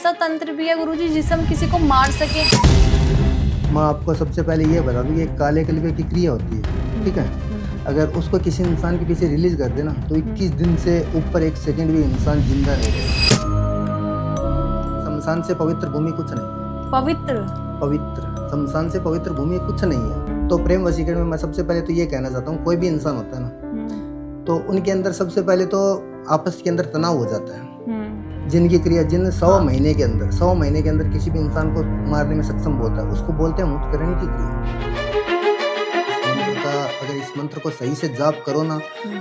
ऐसा तंत्र भी है गुरुजी जिससे हम किसी को मार सके? मैं आपको सबसे पहले ये बता दूँ कि एक काले कलवे की क्रिया होती है, ठीक है। अगर उसको किसी इंसान के पीछे रिलीज कर देना तो 21 दिन से ऊपर 1 सेकंड भी इंसान जिंदा नहीं रहेगा। शमशान से पवित्र भूमि कुछ नहीं। पवित्र शमशान से पवित्र भूमि कुछ नहीं है। तो प्रेम वशीकरण में मैं सबसे पहले तो ये कहना चाहता हूँ, कोई भी इंसान होता है ना, तो उनके अंदर सबसे पहले तो आपस के अंदर तनाव हो जाता है। जिनकी क्रिया जिन 100 महीने के अंदर किसी भी इंसान को मारने में सक्षम होता है, उसको बोलते हैं मुतकरणी की क्रिया। अगर इस मंत्र को सही से जाप करो ना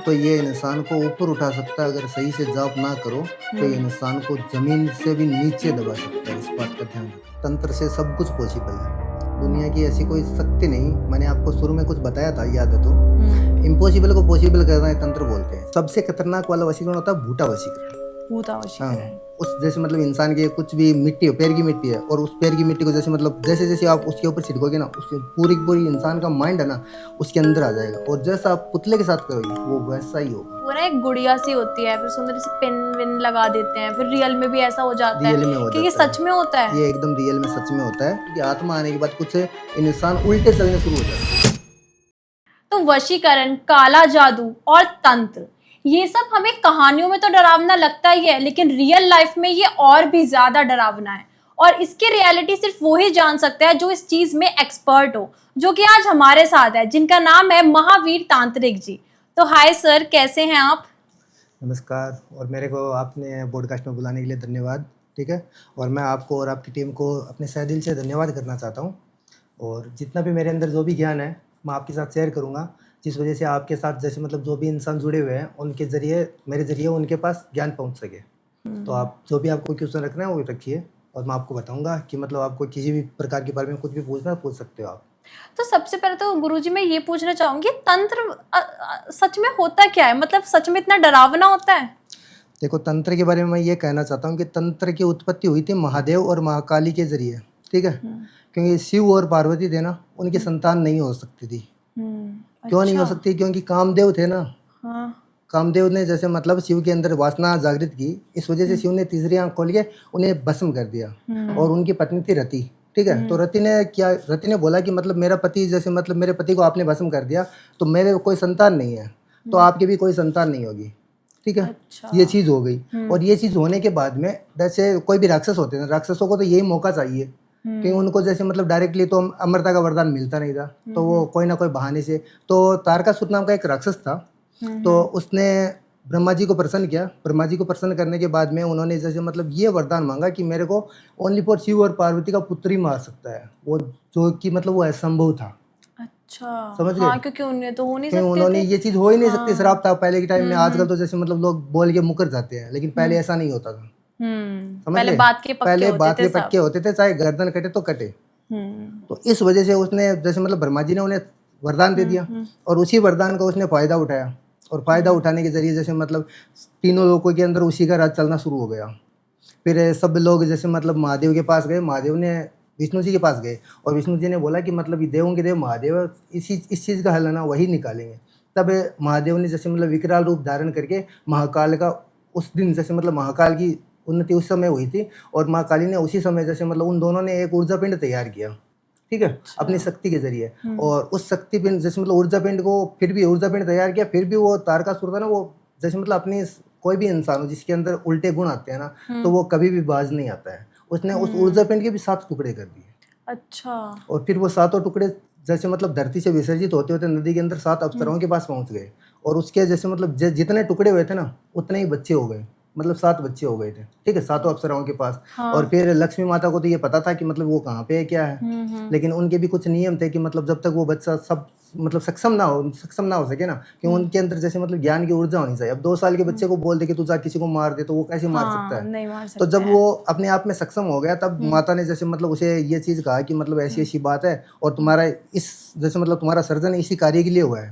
तो ये इंसान को ऊपर उठा सकता है, अगर सही से जाप ना करो तो ये इंसान को जमीन से भी नीचे दबा सकता है। इस बात का ध्यान रखो। तंत्र से सब कुछ पॉसिबल है, दुनिया की ऐसी कोई शक्ति नहीं। मैंने आपको शुरू में कुछ बताया था, याद है तो? इम्पॉसिबल को पॉसिबल करना है तंत्र बोलते हैं। सबसे खतरनाक वाला वशीकरण होता है भूटा वशीकरण। हाँ, उस जैसे मतलब इंसान के कुछ भी मिट्टी पैर की मिट्टी है और उस पैर की मिट्टी को जैसे मतलब जैसे जैसे आप उसके ऊपर छिड़कोगे ना, उसके पूरी इंसान का माइंड है ना उसके अंदर आ जाएगा, और जैसा आप पुतले के साथ करोगे वो वैसा ही होगा। वो ना एक गुड़िया सी होती है, फिर सुंदर सी पिन विन लगा देते हैं, फिर रियल में भी ऐसा हो जाता है। रियल में हो कि ये जाता है। सच में होता है? ये एकदम रियल में सच में होता है कि आत्मा आने के बाद कुछ इंसान उल्टे चलने शुरू हो जाता है। तो वशीकरण, काला जादू और तंत्र, ये सब हमें कहानियों में तो डरावना लगता ही है, लेकिन रियल लाइफ में ये और भी ज्यादा डरावना है। और इसकी रियलिटी सिर्फ वो ही जान सकता है जो इस चीज में एक्सपर्ट हो, जो कि आज हमारे साथ है, जिनका नाम है महावीर तांत्रिक जी। तो हाय सर, कैसे हैं आप? नमस्कार, और मेरे को आपने पॉडकास्ट में बुलाने के लिए धन्यवाद, ठीक है। और मैं आपको और आपकी टीम को अपने सहे दिल से धन्यवाद करना चाहता हूँ। और जितना भी मेरे अंदर जो भी ज्ञान है मैं आपके साथ शेयर करूँगा, जिस वजह से आपके साथ जैसे मतलब जो भी इंसान जुड़े हुए हैं उनके ज़रिए मेरे ज़रिए उनके पास ज्ञान पहुँच सके। तो आप जो भी आपको क्वेश्चन रखना है वो रखिए, और मैं आपको बताऊँगा कि मतलब आपको किसी भी प्रकार के बारे में कुछ भी पूछना है पूछ सकते हो आप। तो सबसे पहले तो गुरुजी मैं ये पूछना चाहूंगी, तंत्र सच में होता क्या है? मतलब सच में इतना डरावना होता है? देखो, तंत्र के बारे में मैं ये कहना चाहता हूँ कि तंत्र की उत्पत्ति हुई थी महादेव और महाकाली के ज़रिए, ठीक है। क्योंकि शिव और पार्वती थे ना, उनकी संतान नहीं हो सकती थी। क्यों नहीं हो सकती? क्योंकि कामदेव थे ना। कामदेव ने जैसे मतलब शिव के अंदर वासना जागृत की, इस वजह से शिव ने तीसरी आंख खोल के उन्हें भस्म कर दिया। और उनकी पत्नी थी रति, ठीक है। तो रति ने बोला कि मतलब मेरा पति जैसे मतलब मेरे पति को आपने भस्म कर दिया तो मेरे कोई संतान नहीं है, तो आपकी भी कोई संतान नहीं होगी, ठीक है। ये चीज़ हो गई। और ये चीज़ होने के बाद में जैसे कोई भी राक्षस होते हैं, राक्षसों को तो यही मौका चाहिए कि उनको जैसे मतलब डायरेक्टली तो अमरता का वरदान मिलता नहीं था, तो वो कोई ना कोई बहाने से। तो तारकासुर नाम का एक राक्षस था, तो उसने ब्रह्मा जी को प्रसन्न किया। ब्रह्मा जी को प्रसन्न करने के बाद में उन्होंने जैसे मतलब ये वरदान मांगा कि मेरे को ओनली फॉर शिव और पार्वती का पुत्र ही मार सकता है, वो जो कि मतलब वो असंभव था। अच्छा, समझ गए? हाँ, क्योंकि उन्हें तो हो नहीं क्योंकि सकते उन्होंने थे। ये चीज़ हो ही नहीं सकती, श्राप था पहले के टाइम में। आजकल तो जैसे मतलब लोग बोल के मुकर जाते हैं, लेकिन पहले ऐसा नहीं होता था। समझ पहले गए? बात के पहले बात के सब। पक्के होते थे, चाहे गर्दन कटे तो कटे। तो इस वजह से उसने जैसे मतलब ब्रह्मा जी ने उन्हें वरदान दे दिया, और उसी वरदान का उसने फायदा उठाया, और फायदा उठाने के जरिए जैसे मतलब तीनों लोगों के अंदर उसी का राज चलना शुरू हो गया। फिर सब लोग जैसे मतलब महादेव के पास गए, महादेव ने विष्णु जी के पास गए, और विष्णु जी ने बोला कि मतलब ये देवों के देव महादेव है, इस चीज़ का हल है ना वही निकालेंगे। तब महादेव ने जैसे मतलब विकराल रूप धारण करके महाकाल का उस दिन जैसे मतलब महाकाल की उन्नति उस समय हुई थी, और माँ काली ने उसी समय जैसे मतलब उन दोनों ने एक ऊर्जा पिंड तैयार किया, ठीक है, अपनी शक्ति के जरिए। और उस शक्ति पिंड जैसे मतलब ऊर्जा पिंड को फिर भी ऊर्जा पिंड तैयार किया, फिर भी वो तारकासुर था ना, वो जैसे मतलब अपनी कोई भी इंसान हो जिसके अंदर उल्टे गुण आते हैं ना, तो वो कभी भी बाज नहीं आता है। उसने उस ऊर्जा पिंड के भी 7 टुकड़े कर दिए। अच्छा। और फिर वो 7 टुकड़े जैसे मतलब धरती से विसर्जित होते होते नदी के अंदर 7 अप्सराओं के पास पहुंच गए, और उसके जैसे मतलब जितने टुकड़े हुए थे ना उतने ही बच्चे हो गए, मतलब 7 बच्चे हो गए थे, ठीक है, 7 अप्सराओं के पास। और फिर लक्ष्मी माता को तो ये पता था कि मतलब वो कहाँ पे है, क्या है, लेकिन उनके भी कुछ नियम थे कि मतलब जब तक वो बच्चा सब मतलब सक्षम ना हो सके ना, कि उनके अंदर जैसे मतलब ज्ञान की ऊर्जा होनी चाहिए। अब 2 साल के बच्चे को बोल दे कि तू जा किसी को मार दे, तो वो कैसे मार सकता है? नहीं मार तो सकते जब वो अपने आप में सक्षम हो गया, तब माता ने जैसे मतलब उसे ये चीज़ कहा कि मतलब ऐसी ऐसी बात है, और तुम्हारा इस जैसे मतलब तुम्हारा सर्जन इसी कार्य के लिए हुआ है,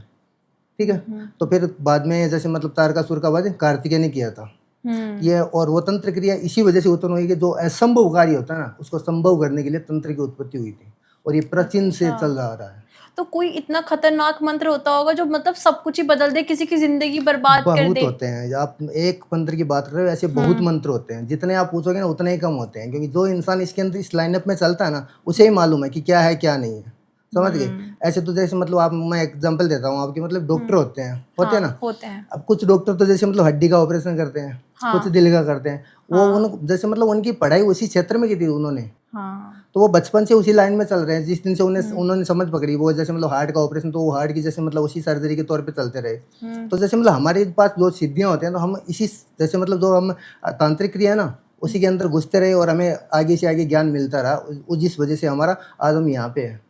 ठीक है। तो फिर बाद में जैसे मतलब तारकासुर का वध कार्तिकेय ने किया था ये, और वो तंत्र क्रिया इसी वजह से उत्पन्न हुई कि जो असंभव कार्य होता है ना उसको संभव करने के लिए तंत्र की उत्पत्ति हुई थी, और ये प्राचीन से चल रहा है। तो कोई इतना खतरनाक मंत्र होता होगा जो मतलब सब कुछ ही बदल दे, किसी की जिंदगी बर्बाद कर बहुत दे। होते हैं। आप एक मंत्र की बात कर रहे हो, ऐसे बहुत मंत्र होते हैं, जितने आप पूछोगे ना उतने ही कम होते हैं, क्योंकि जो इंसान इसके अंदर इस लाइनअप में चलता है ना, उसे ही मालूम है कि क्या है क्या नहीं है। समझ गए? ऐसे तो जैसे मतलब आप, मैं एग्जांपल देता हूँ आपके, मतलब डॉक्टर होते हैं हाँ, ना। होते हैं। अब कुछ डॉक्टर तो जैसे मतलब हड्डी का ऑपरेशन करते हैं, कुछ दिल का करते हैं। वो उन जैसे मतलब उनकी पढ़ाई उसी क्षेत्र में की थी उन्होंने, हाँ, तो वो बचपन से उसी लाइन में चल रहे हैं। जिस दिन से उन्होंने समझ पकड़ी, वो जैसे मतलब हार्ट का ऑपरेशन, तो वो हार्ट की जैसे मतलब उसी सर्जरी के तौर पे चलते रहे। तो जैसे मतलब हमारे पास जो सिद्धियां होती हैं, तो हम इसी जैसे मतलब जो हम तांत्रिक क्रिया है ना, उसी के अंदर घुसते रहे और हमें आगे से आगे ज्ञान मिलता रहा, जिस वजह से हमारा आज हम यहाँ पे है।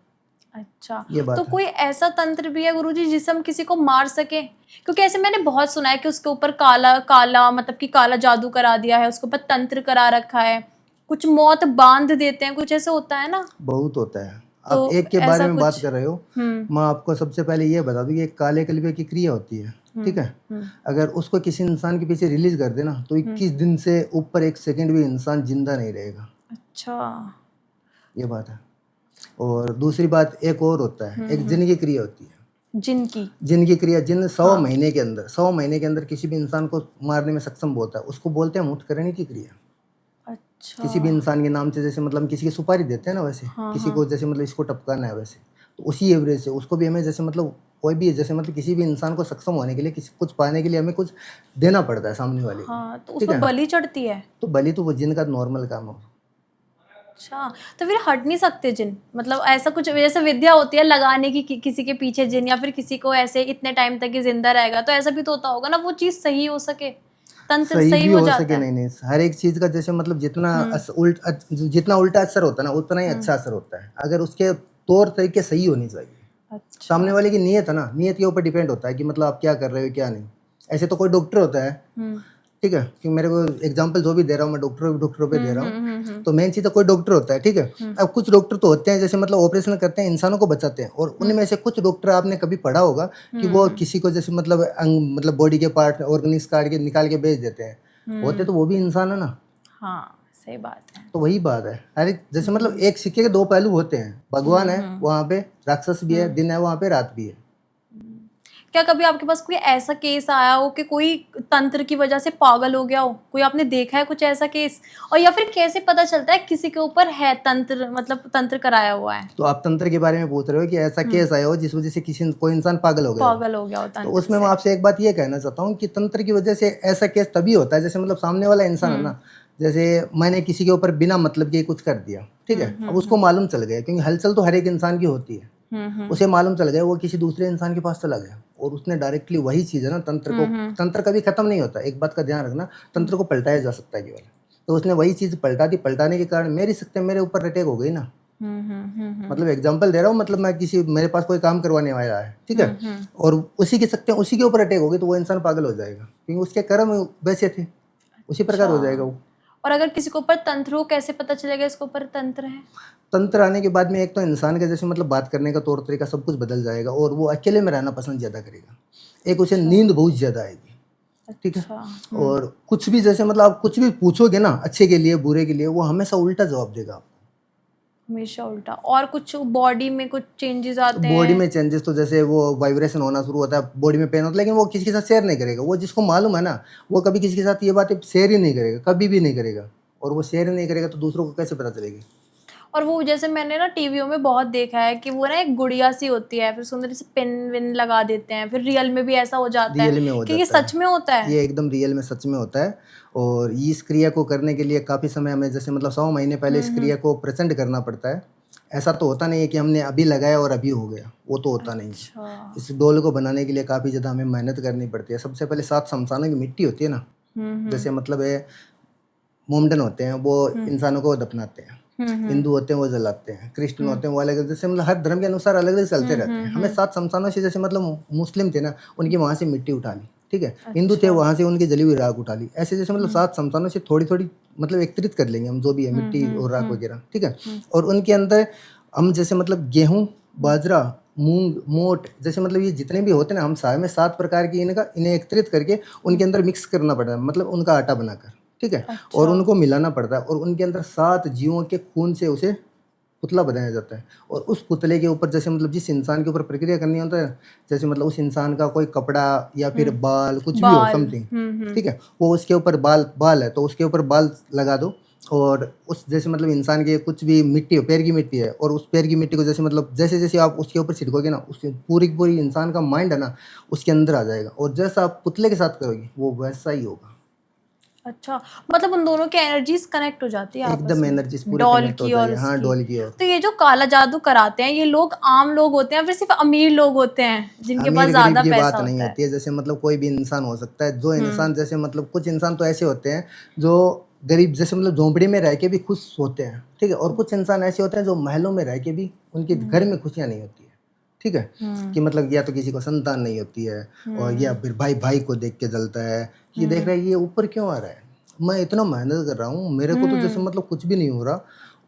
अच्छा। ये तो बात है। कोई ऐसा तंत्र भी है गुरुजी जिससे हम किसी को मार सके? क्योंकि ऐसे मैंने बहुत सुना है कि उसके ऊपर काला काला मतलब कि काला जादू करा दिया है, उसके ऊपर तंत्र करा रखा है, कुछ मौत बांध देते हैं, कुछ ऐसे होता है ना? बहुत होता है। तो आप एक के बारे ऐसा में बात कुछ। कर रहे हो, हम्म। मैं आपको सबसे पहले ये बता दूं कि एक काले कलवे की क्रिया होती है, ठीक है। अगर उसको किसी इंसान के पीछे रिलीज कर देना, तो 21 दिन से ऊपर 1 सेकंड भी इंसान जिंदा नहीं रहेगा। अच्छा। ये बात है। और दूसरी बात एक और होता है, एक जिन की क्रिया होती है। जिनकी। जिन की क्रिया, जिन 100 महीने के अंदर 100 महीने के अंदर किसी भी इंसान को मारने में सक्षम होता है, उसको बोलते हैं मुठकरणी की क्रिया। अच्छा। किसी भी इंसान के नाम से, जैसे मतलब हम किसी की सुपारी देते हैं ना, वैसे किसी को जैसे मतलब इसको टपकाना है, वैसे तो उसी एवरेज से उसको भी हमें जैसे मतलब कोई भी जैसे मतलब किसी भी इंसान को सक्षम होने के लिए, किसी कुछ पाने के लिए हमें कुछ देना पड़ता है सामने वाले को। हाँ, तो ठीक उसमें है। बलि चढ़ती है। तो बलि तो वो जिन का नॉर्मल काम हो। अच्छा, तो फिर हट नहीं सकते जिन, मतलब ऐसा कुछ जैसे विद्या होती है लगाने की किसी के पीछे जिन, या फिर किसी को ऐसे इतने टाइम तक ही जिंदा रहेगा, तो ऐसा भी तो होता होगा ना, वो चीज सही हो सके, तंत्र सही सही भी हो हो जाता सके, है। नहीं नहीं, हर एक चीज का जैसे मतलब जितना उल्टा असर होता है ना, उतना ही अच्छा असर होता है, अगर उसके तौर तरीके सही होनी चाहिए। अच्छा। सामने वाले की नीयत है ना, नीयत के ऊपर डिपेंड होता है कि मतलब आप क्या कर रहे हो क्या नहीं। ऐसे तो कोई डॉक्टर होता है, ठीक है, कि मेरे को एग्जांपल जो भी दे रहा हूँ मैं, डॉक्टरों पे दे रहा हूँ, तो मेन चीज़ तो कोई डॉक्टर होता है, ठीक है। अब कुछ डॉक्टर तो होते हैं जैसे मतलब ऑपरेशन करते हैं, इंसानों को बचाते हैं, और उनमें से कुछ डॉक्टर आपने कभी पढ़ा होगा कि वो किसी को जैसे मतलब अंग मतलब बॉडी के पार्ट ऑर्गन्स काट के निकाल के बेच देते हैं। होते तो वो भी इंसान है ना। हाँ, सही बात है। तो वही बात है, अरे जैसे मतलब एक सिक्के के दो पहलू होते हैं, भगवान है वहाँ पे, राक्षस भी है, दिन है वहाँ पे, रात भी है। क्या कभी आपके पास कोई ऐसा केस आया हो कि कोई तंत्र की वजह से पागल हो गया हो? कोई आपने देखा है कुछ ऐसा केस? और या फिर कैसे पता चलता है किसी के ऊपर है तंत्र, मतलब तंत्र कराया हुआ है? तो आप तंत्र के बारे में पूछ रहे हो कि ऐसा केस आया हो जिस वजह से कोई इंसान पागल हो गया हो। पागल हो गया हो तो तंत्र उसमें मैं से? आपसे एक बात ये कहना चाहता हूँ कि तंत्र की वजह से ऐसा केस तभी होता है, जैसे मतलब सामने वाला इंसान है ना, जैसे मैंने किसी के ऊपर बिना मतलब के कुछ कर दिया, ठीक है। अब उसको मालूम चल गया, क्योंकि हलचल तो हर एक इंसान की होती है, उसे मालूम चल गया, वो किसी दूसरे इंसान के पास चला गया और उसने डायरेक्टली वही चीज़ है ना, तंत्र कभी खत्म नहीं होता, एक बात का ध्यान रखना, तंत्र को पलटाया जा सकता है केवल। तो उसने वही चीज़ पलटा दी, पलटाने के कारण मेरी सकते मेरे ऊपर अटैक हो गई ना। मतलब एग्जांपल दे रहा हूँ, मतलब मैं किसी, मेरे पास कोई काम करवाने वाला है, ठीक है, और उसी के सकते उसी के ऊपर अटैक हो गई, तो वो इंसान पागल हो जाएगा, क्योंकि उसके कर्म वैसे थे, उसी प्रकार हो जाएगा वो। और अगर किसी के ऊपर तंत्र हो, कैसे पता चलेगा इसके ऊपर तंत्र है? तंत्र आने के बाद में एक तो इंसान का जैसे मतलब बात करने का तौर तरीका सब कुछ बदल जाएगा, और वो अकेले में रहना पसंद ज़्यादा करेगा। एक उसे नींद बहुत ज़्यादा आएगी, ठीक है। अच्छा। और कुछ भी जैसे मतलब आप कुछ भी पूछोगे ना, अच्छे के लिए बुरे के लिए, वो हमेशा उल्टा जवाब देगा। हमेशा उल्टा। और कुछ बॉडी में कुछ चेंजेस तो आते बॉडी हैं? में चेंजेस तो जैसे वो वाइब्रेशन होना शुरू होता है, बॉडी में पेन होता है, लेकिन वो किसी के साथ शेयर नहीं करेगा। वो जिसको मालूम है ना, वो कभी किसी के साथ ये बातें शेयर ही नहीं करेगा, कभी भी नहीं करेगा। और वो शेयर ही नहीं करेगा तो दूसरों को कैसे पता चलेगी। और वो जैसे मैंने ना टीवियों में बहुत देखा है कि वो ना एक गुड़िया सी होती है, फिर सुंदर से पिन विन लगा देते हैं, फिर रियल में भी ऐसा हो जाता है। रियल में हो कि ये जाता है, सच में होता है? ये एकदम रियल में सच में होता है। और इस क्रिया को करने के लिए काफ़ी समय हमें जैसे मतलब 100 महीने पहले इस क्रिया को प्रचंड करना पड़ता है। ऐसा तो होता नहीं है कि हमने अभी लगाया और अभी हो गया, वो तो होता नहीं है। अच्छा। इस डोल को बनाने के लिए काफ़ी ज़्यादा हमें मेहनत करनी पड़ती है। सबसे पहले 7 शमशानों की मिट्टी होती है ना, जैसे मतलब है मोमडन होते हैं, वो इंसानों को दफनाते हैं। हिंदू होते हैं वो जलाते हैं, क्रिश्चियन होते हैं वो अलग, जैसे मतलब हर धर्म के अनुसार अलग अलग चलते रहते हैं। हमें 7 शमशानों से, जैसे मतलब मुस्लिम थे ना, उनकी वहाँ से मिट्टी उठा ली, ठीक है। हिंदू थे, वहाँ से उनकी जली हुई राख उठा ली। ऐसे जैसे मतलब 7 शमशानों से थोड़ी थोड़ी मतलब एकत्रित कर लेंगे हम, जो भी है मिट्टी और राख वगैरह, ठीक है। और उनके अंदर हम जैसे मतलब गेहूँ, बाजरा, मूंग, मोट, जैसे मतलब ये जितने भी होते हैं ना, हम सारे में 7 प्रकार की इन्हें एकत्रित करके उनके अंदर मिक्स करना पड़ता है, मतलब उनका आटा बनाकर, ठीक है। और उनको मिलाना पड़ता है, और उनके अंदर 7 जीवों के खून से उसे पुतला बनाया जाता है, और उस पुतले के ऊपर जैसे मतलब जिस इंसान के ऊपर प्रक्रिया करनी होता है, जैसे मतलब उस इंसान का कोई कपड़ा या फिर बाल कुछ भी हो बाल। समथिंग, ठीक है, वो उसके ऊपर बाल बाल है तो उसके ऊपर बाल लगा दो, और उस जैसे मतलब इंसान के कुछ भी मिट्टी हो, पैर की मिट्टी है, और उस पैर की मिट्टी को जैसे मतलब जैसे जैसे आप उसके ऊपर छिड़कोगे ना, उसके पूरी की पूरी इंसान का माइंड है ना उसके अंदर आ जाएगा, और जैसा आप पुतले के साथ करोगे वो वैसा ही होगा। अच्छा, मतलब उन दोनों की एनर्जीज कनेक्ट हो जाती है आपस एकदम में, एनर्जीज पूरे डॉल कनेक्ट हो की और जाएगी, हाँ उसकी। डॉल की। और तो ये जो काला जादू कराते हैं, ये लोग आम लोग होते हैं फिर सिर्फ अमीर लोग होते हैं जिनके पास अमीर गरीब ज्यादा की बात पैसा नहीं होता है? होती है, जैसे मतलब कोई भी इंसान हो सकता है, जो इंसान जैसे मतलब कुछ इंसान तो ऐसे होते हैं जो गरीब जैसे मतलब झोंपड़ी में रह के भी खुश होते हैं, ठीक है, और कुछ इंसान ऐसे होते हैं जो महलों में रह के भी उनके घर में खुशियां नहीं होती है, ठीक है, कि मतलब या तो किसी को संतान नहीं होती है, और या फिर भाई भाई को देख के जलता है कि देख रहा है ये ऊपर क्यों आ रहा है, मैं इतना मेहनत कर रहा हूँ, मेरे को तो जैसे मतलब कुछ भी नहीं हो रहा,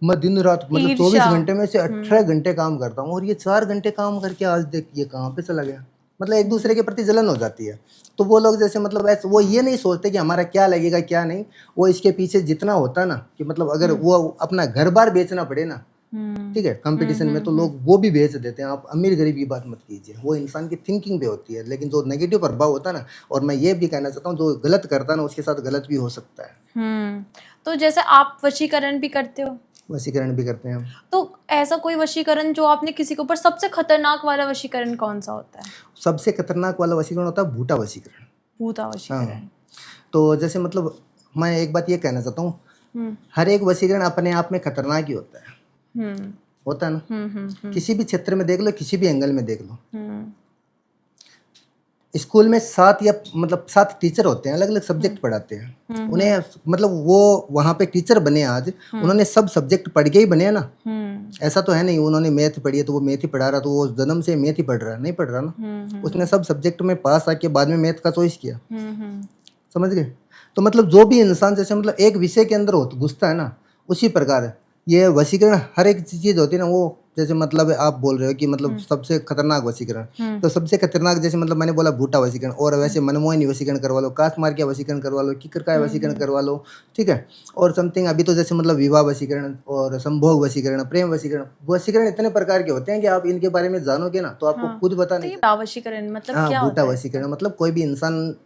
मैं दिन रात मतलब 24 ईर्ष्या। घंटे में से 18 घंटे काम करता हूँ, और ये 4 घंटे काम करके आज देख ये कहाँ पे चला गया, मतलब एक दूसरे के प्रति जलन हो जाती है। तो वो लोग जैसे मतलब ऐसे वो ये नहीं सोचते कि हमारा क्या लगेगा क्या नहीं, वो इसके पीछे जितना होता है ना कि मतलब अगर वो अपना घर बार बेचना पड़े ना, ठीक है, कंपटीशन में, तो लोग वो भी बेच देते हैं। आप अमीर गरीब की बात मत कीजिए, वो इंसान की थिंकिंग पे होती है, लेकिन जो नेगेटिव प्रभाव होता है ना, और मैं ये भी कहना चाहता हूँ जो गलत करता है ना उसके साथ गलत भी हो सकता है। तो जैसे आप वशीकरण भी करते हो, वशीकरण भी करते हैं हम। तो ऐसा कोई वशीकरण जो आपने किसी के ऊपर, सबसे खतरनाक वाला वशीकरण कौन सा होता है? सबसे खतरनाक वाला वशीकरण होता है भूटा वशीकरण। भूता हाँ, वशीकरण। तो जैसे मतलब मैं एक बात ये कहना चाहता हूँ, हर एक वशीकरण अपने आप में खतरनाक ही होता है, हम्म होता है ना, हम्म हम्म किसी भी क्षेत्र में देख लो, किसी भी एंगल में देख लो। हम्म स्कूल में 7 या मतलब 7 टीचर होते हैं, अलग अलग सब्जेक्ट पढ़ाते हैं, उन्हें मतलब वो वहाँ पे टीचर बने आज, उन्होंने सब सब्जेक्ट पढ़ के ही बने हैं ना, ऐसा तो है नहीं उन्होंने मैथ पढ़ी है तो वो मैथ ही पढ़ा रहा, तो वो जन्म से मैथ ही पढ़ रहा है, नहीं पढ़ रहा ना, उसने सब सब्जेक्ट में पास आके बाद में मैथ का चॉइस किया, समझ गए। तो मतलब जो भी इंसान जैसे मतलब एक विषय के अंदर घुसता है ना, उसी प्रकार ये वशीकरण हर एक चीज होती है ना, वो जैसे मतलब आप बोल रहे हो कि मतलब सबसे खतरनाक वशीकरण, तो सबसे खतरनाक जैसे मतलब मैंने बोला भूटा वशीकरण, और वैसे मनमोहनी वशीकरण करवा लो, काश मार के वशीकरण करवा लो, किकर का वशीकरण करवा लो, ठीक है, और समथिंग अभी तो जैसे मतलब विवाह वशीकरण और संभोग वशीकरण, प्रेम वशीकरण, वशीकरण इतने प्रकार के होते हैं कि आप इनके बारे में जानोगे ना तो आपको खुद पता तो नहीं ये चलेगा। वशीकरण मतलब हाँ, क्या भूटा होता है? वशीकरण मतलब कोई भी इंसान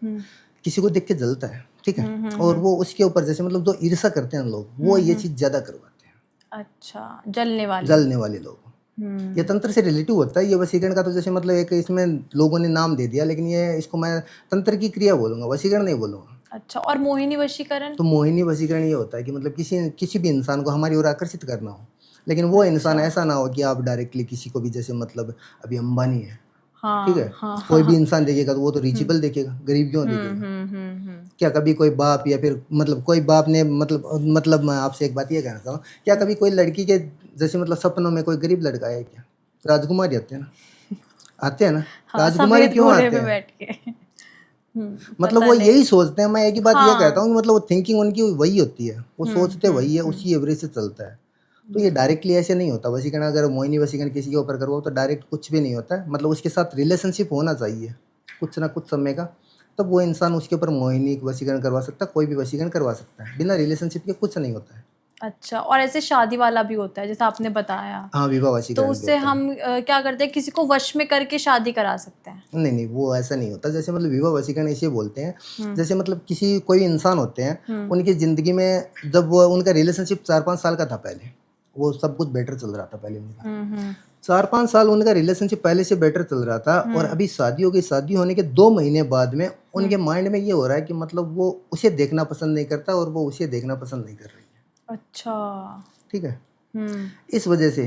किसी को देख के जलता है, ठीक है, और वो उसके ऊपर जैसे मतलब जो ईर्ष्या करते हैं लोग, वो ये चीज ज्यादा करवाते हैं, अच्छा, जलने वाले। जलने वाले लोग। ये तंत्र से रिलेटिव होता है ये वशीकरण का, तो जैसे मतलब एक इसमें लोगों ने नाम दे दिया, लेकिन ये इसको मैं तंत्र की क्रिया बोलूंगा, वशीकरण नहीं बोलूंगा। अच्छा, और मोहिनी वशीकरण? तो मोहिनी वशीकरण ये होता है कि मतलब किसी भी इंसान को हमारी ओर आकर्षित करना हो, लेकिन वो इंसान ऐसा ना हो कि आप डायरेक्टली किसी को भी, जैसे मतलब अभी अंबानी है, ठीक है, हाँ कोई भी इंसान देखेगा तो वो तो रीचेबल देखेगा, गरीब क्यों देखेगा। क्या कभी कोई बाप या फिर मतलब कोई बाप ने मतलब मैं आपसे एक बात ये कहना चाहूँ, क्या कभी कोई लड़की के जैसे मतलब सपनों में कोई गरीब लड़का है क्या? राजकुमारी आते हैं ना, आते हैं ना, हाँ, राजकुमारी सफेद क्यों घोड़े आते पे हैं? बैठ के। मतलब पता वो नहीं। यही सोचते हैं, मैं एक ही बात ये कहता हाँ। हूँ कि मतलब वो थिंकिंग उनकी वही होती है, वो सोचते वही है, उसी एवरेज से चलता है। तो ये डायरेक्टली ऐसे नहीं होता वशीकरण, अगर मोहिनी वशीकरण किसी के ऊपर करवाओ तो डायरेक्ट कुछ भी नहीं होता है, मतलब उसके साथ रिलेशनशिप होना चाहिए कुछ ना कुछ समय का, तब वो इंसान उसके ऊपर मोहिनी वशीकरण करवा सकता है, कोई भी वशीकरण करवा सकता है, बिना रिलेशनशिप के कुछ नहीं होता है। अच्छा, और ऐसे शादी वाला भी होता है जैसा आपने बताया, हाँ, विवाह तो वशीकरण भी उससे होता है। हम क्या करते हैं, किसी को वश में करके शादी करा सकते हैं? नहीं नहीं, वो ऐसा नहीं होता, जैसे मतलब विवाह वशीकरण इसे बोलते हैं, जैसे मतलब किसी कोई इंसान होते हैं, उनकी ज़िंदगी में जब वो उनका रिलेशनशिप 4-5 साल का था पहले, वो सब कुछ बेटर चल रहा था पहले उनका, 4-5 साल उनका रिलेशनशिप पहले से बेटर चल रहा था, और अभी शादी हो गई, शादी होने के 2 महीने बाद में उनके माइंड में ये हो रहा है कि मतलब वो उसे देखना पसंद नहीं करता और वो उसे देखना पसंद नहीं कर रही है, अच्छा। ठीक है। इस वजह से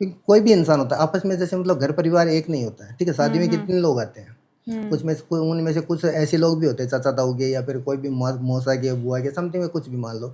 क्योंकि कोई भी इंसान होता है आपस में, जैसे मतलब घर परिवार एक नहीं होता है, ठीक है, शादी में कितने लोग आते हैं, उनमें से कुछ ऐसे लोग भी होते हैं, चाचा ताऊ के या फिर कोई भी मौसा के, बुआ के, समथिंग में कुछ भी मान लो,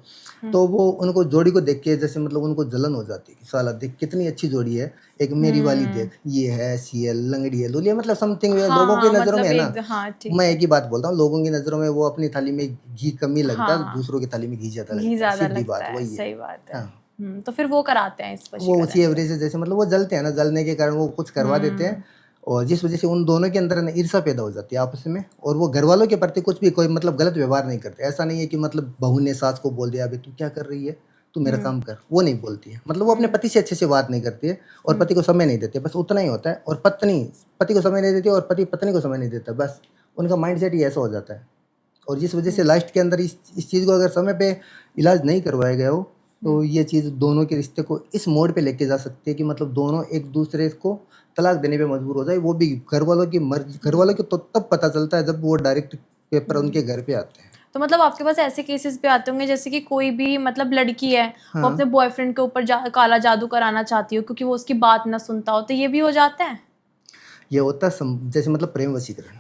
तो वो उनको जोड़ी को देख के जैसे मतलब उनको जलन हो जाती है कि साला देख कितनी अच्छी जोड़ी है, एक मेरी वाली देख, ये है ऐसी है, लंगड़ी है, लुलिया, मतलब समथिंग लोगों की नज़रों में है ना। हाँ, ठीक मैं है। एक ही बात बोलता हूँ, लोगों की नज़रों में वो अपनी थाली में घी कमी लगता है, हाँ, दूसरों की थाली में घी ज़्यादा घी लगता है, ज्यादा सीधी लगता बात है, वही है। सही बात है। हाँ, तो फिर वो कराते हैं इस वो उसी वशीकरण से। एवरेज से जैसे मतलब वो जलते हैं ना, जलने के कारण वो कुछ करवा देते हैं, और जिस वजह से उन दोनों के अंदर ना ईर्ष्या पैदा हो जाती है आपस में, और वो घर वालों के प्रति कुछ भी कोई मतलब गलत व्यवहार नहीं करते। ऐसा नहीं है कि मतलब बहू ने सास को बोल दिया अभी तू क्या कर रही है, तू मेरा काम कर, वो नहीं बोलती है। मतलब वो अपने पति से अच्छे से बात नहीं करती है और पति को समय नहीं देती, बस उतना ही होता है। और पत्नी पति को समय नहीं देती और पति पत्नी को समय नहीं देता, बस उनका माइंडसेट ही ऐसा हो जाता है। और जिस वजह से लास्ट के अंदर इस चीज़ को अगर समय पे इलाज नहीं करवाया गया हो तो ये चीज़ दोनों के रिश्ते को इस मोड़ पे लेके जा सकती है कि मतलब दोनों एक दूसरे को तलाक देने पे मजबूर हो जाए। वो भी घर वालों की मर्जी, घर वालों को तो तब पता चलता है जब वो डायरेक्ट पेपर उनके घर पे आते हैं। तो मतलब आपके पास ऐसे केसेस भी आते होंगे जैसे कि कोई भी मतलब लड़की है वो हाँ। अपने बॉयफ्रेंड के ऊपर काला जादू कराना चाहती हो क्योंकि वो उसकी बात ना सुनता हो, तो ये भी हो जाता है? ये होता है जैसे मतलब प्रेम वशीकरण,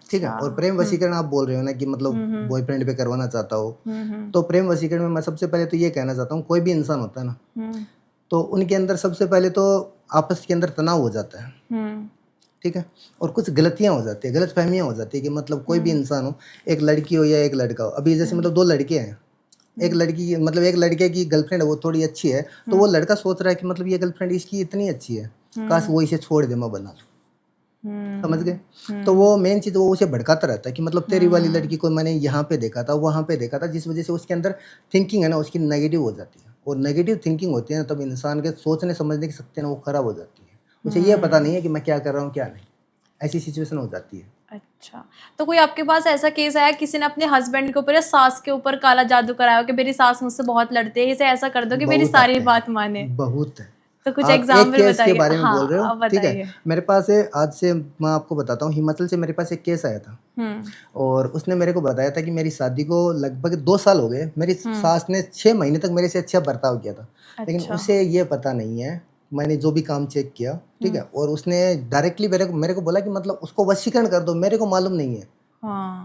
ठीक है। और प्रेम वशीकरण आप बोल रहे हो ना कि मतलब बॉयफ्रेंड पे करवाना चाहता हो, तो प्रेम वशीकरण में मैं सबसे पहले तो ये कहना चाहता हूँ, कोई भी इंसान होता है ना तो उनके अंदर सबसे पहले तो आपस के अंदर तनाव हो जाता है, ठीक है। और कुछ गलतियां हो जाती है, गलत फहमियां हो जाती है कि मतलब कोई भी इंसान हो, एक लड़की हो या एक लड़का हो। अभी जैसे मतलब दो लड़के हैं, एक लड़की मतलब एक लड़के की गर्लफ्रेंड है वो थोड़ी अच्छी है, तो वो लड़का सोच रहा है कि मतलब ये गर्लफ्रेंड इसकी इतनी अच्छी है, काश वो इसे छोड़ दे, मैं बना लूं, समझ गए। तो वो मेन चीज़ वो उसे भड़काता रहता है कि मतलब तेरी वाली लड़की को मैंने यहाँ पे देखा था, वहाँ पे देखा था, जिस वजह से उसके अंदर थिंकिंग है ना उसकी नेगेटिव हो जाती है। और नेगेटिव थिंकिंग होती है ना तब इंसान के सोचने समझने की शक्ति ना वो खराब हो जाती है। उसे ये पता नहीं है कि मैं क्या कर रहा हूँ क्या नहीं, ऐसी सिचुएशन हो जाती है। अच्छा, तो कोई आपके पास ऐसा केस आया किसी ने अपने हस्बैंड के ऊपर या सास के ऊपर काला जादू कराया कि मेरी सास मुझसे बहुत लड़ती है, इसे ऐसा कर दो कि मेरी बहुत सारी आते हैं, बात माने? बहुत है। तो कुछ आप एक एग्जाम्पल केस के बताइए। बारे में बोल रहे हो, आप ठीक है। बताइए। मेरे पास है, आज से मैं आपको बताता हूँ, हिमाचल से मेरे पास एक केस आया था और उसने मेरे को बताया था कि मेरी शादी को लगभग 2 साल हो गए, मेरी सास ने 6 महीने तक मेरे से अच्छा बर्ताव किया था, लेकिन उसे ये पता नहीं है, मैंने जो भी काम चेक किया, ठीक है। और उसने डायरेक्टली मेरे को बोला कि मतलब उसको वशीकरण कर दो, मेरे को मालूम नहीं है,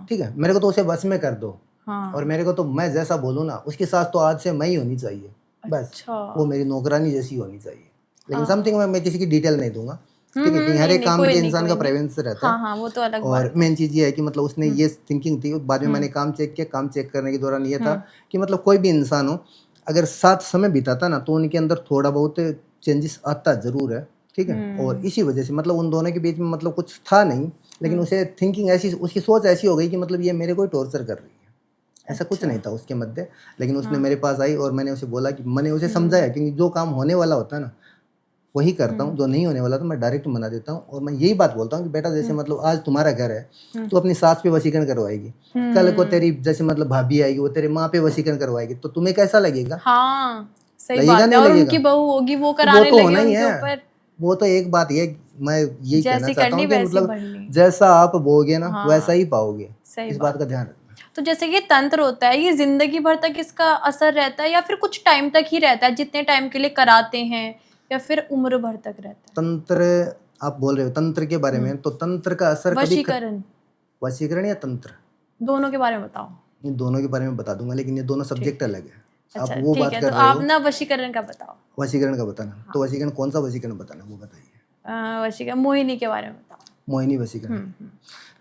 ठीक है, मेरे को तो उसे वश में कर दो। और मेरे को तो मैं जैसा बोलूँ ना उसकी सास तो आज से मैं ही होनी चाहिए, बस वो मेरी नौकरानी जैसी होनी चाहिए। लेकिन समथिंग मैं किसी की डिटेल नहीं दूंगा, ठीक है, क्योंकि हर एक काम के इंसान का प्राइवेसी रहता है। हाँ, वो तो अलग और बात मेन चीज़ ये है कि मतलब उसने ये थिंकिंग थी। बाद में मैंने काम चेक किया, काम चेक करने के दौरान ये था कि मतलब कोई भी इंसान हो अगर साथ समय बिताता ना तो उनके अंदर थोड़ा बहुत चेंजेस आता ज़रूर है, ठीक है। और इसी वजह से मतलब उन दोनों के बीच में मतलब कुछ था नहीं, लेकिन उसे थिंकिंग ऐसी, उसकी सोच ऐसी हो गई कि मतलब ये मेरे को ही टॉर्चर कर रही है, ऐसा कुछ नहीं था उसके मध्य। लेकिन उसने मेरे पास आई और मैंने उसे बोला कि मैंने उसे समझाया, क्योंकि जो काम होने वाला होता है ना वही करता हूँ, जो नहीं होने वाला तो मैं डायरेक्ट मना देता हूँ। और मैं यही बात बोलता हूँ कि बेटा जैसे मतलब आज तुम्हारा घर है तो अपनी सास पे वशीकरण करवाएगी, कल को तेरी जैसे मतलब भाभी आएगी वो तेरे माँ पे वशीकरण करवाएगी, तो तुम्हें कैसा लगेगा? हाँ, सही लगेगा बात नहीं है। और लगेगा? उनकी बहू होगी वो तो वो कराने तो लगे होना ही उनके है। ऊपर। वो तो एक बात ये, मैं यही कहना जैसी चाहता करनी हूँ कि वैसी मतलब बढ़नी। जैसा आप बोगे ना वैसा ही पाओगे, सही इस बात का ध्यान रखना। तो जैसे ये तंत्र होता है, ये जिंदगी भर तक इसका असर रहता है या फिर कुछ टाइम तक ही रहता है, जितने टाइम के लिए कराते हैं, या फिर उम्र भर तक रहता है? तंत्र आप बोल रहे हो तंत्र के बारे में, तो तंत्र का असर कभी वशीकरण, वशीकरण या तंत्र, दोनों के बारे में बताओ। इन दोनों के बारे में बता दूंगा, लेकिन ये दोनों सब्जेक्ट अलग है। आप अच्छा, वो ठीक बात है, कर तो रहे आप हो ना वशीकरण का बताओ। वशीकरण का बताना, तो वशीकरण कौन सा वशीकरण बताना वो बताइए। वशीकरण मोहिनी के बारे में बताओ। मोहिनी वशीकरण,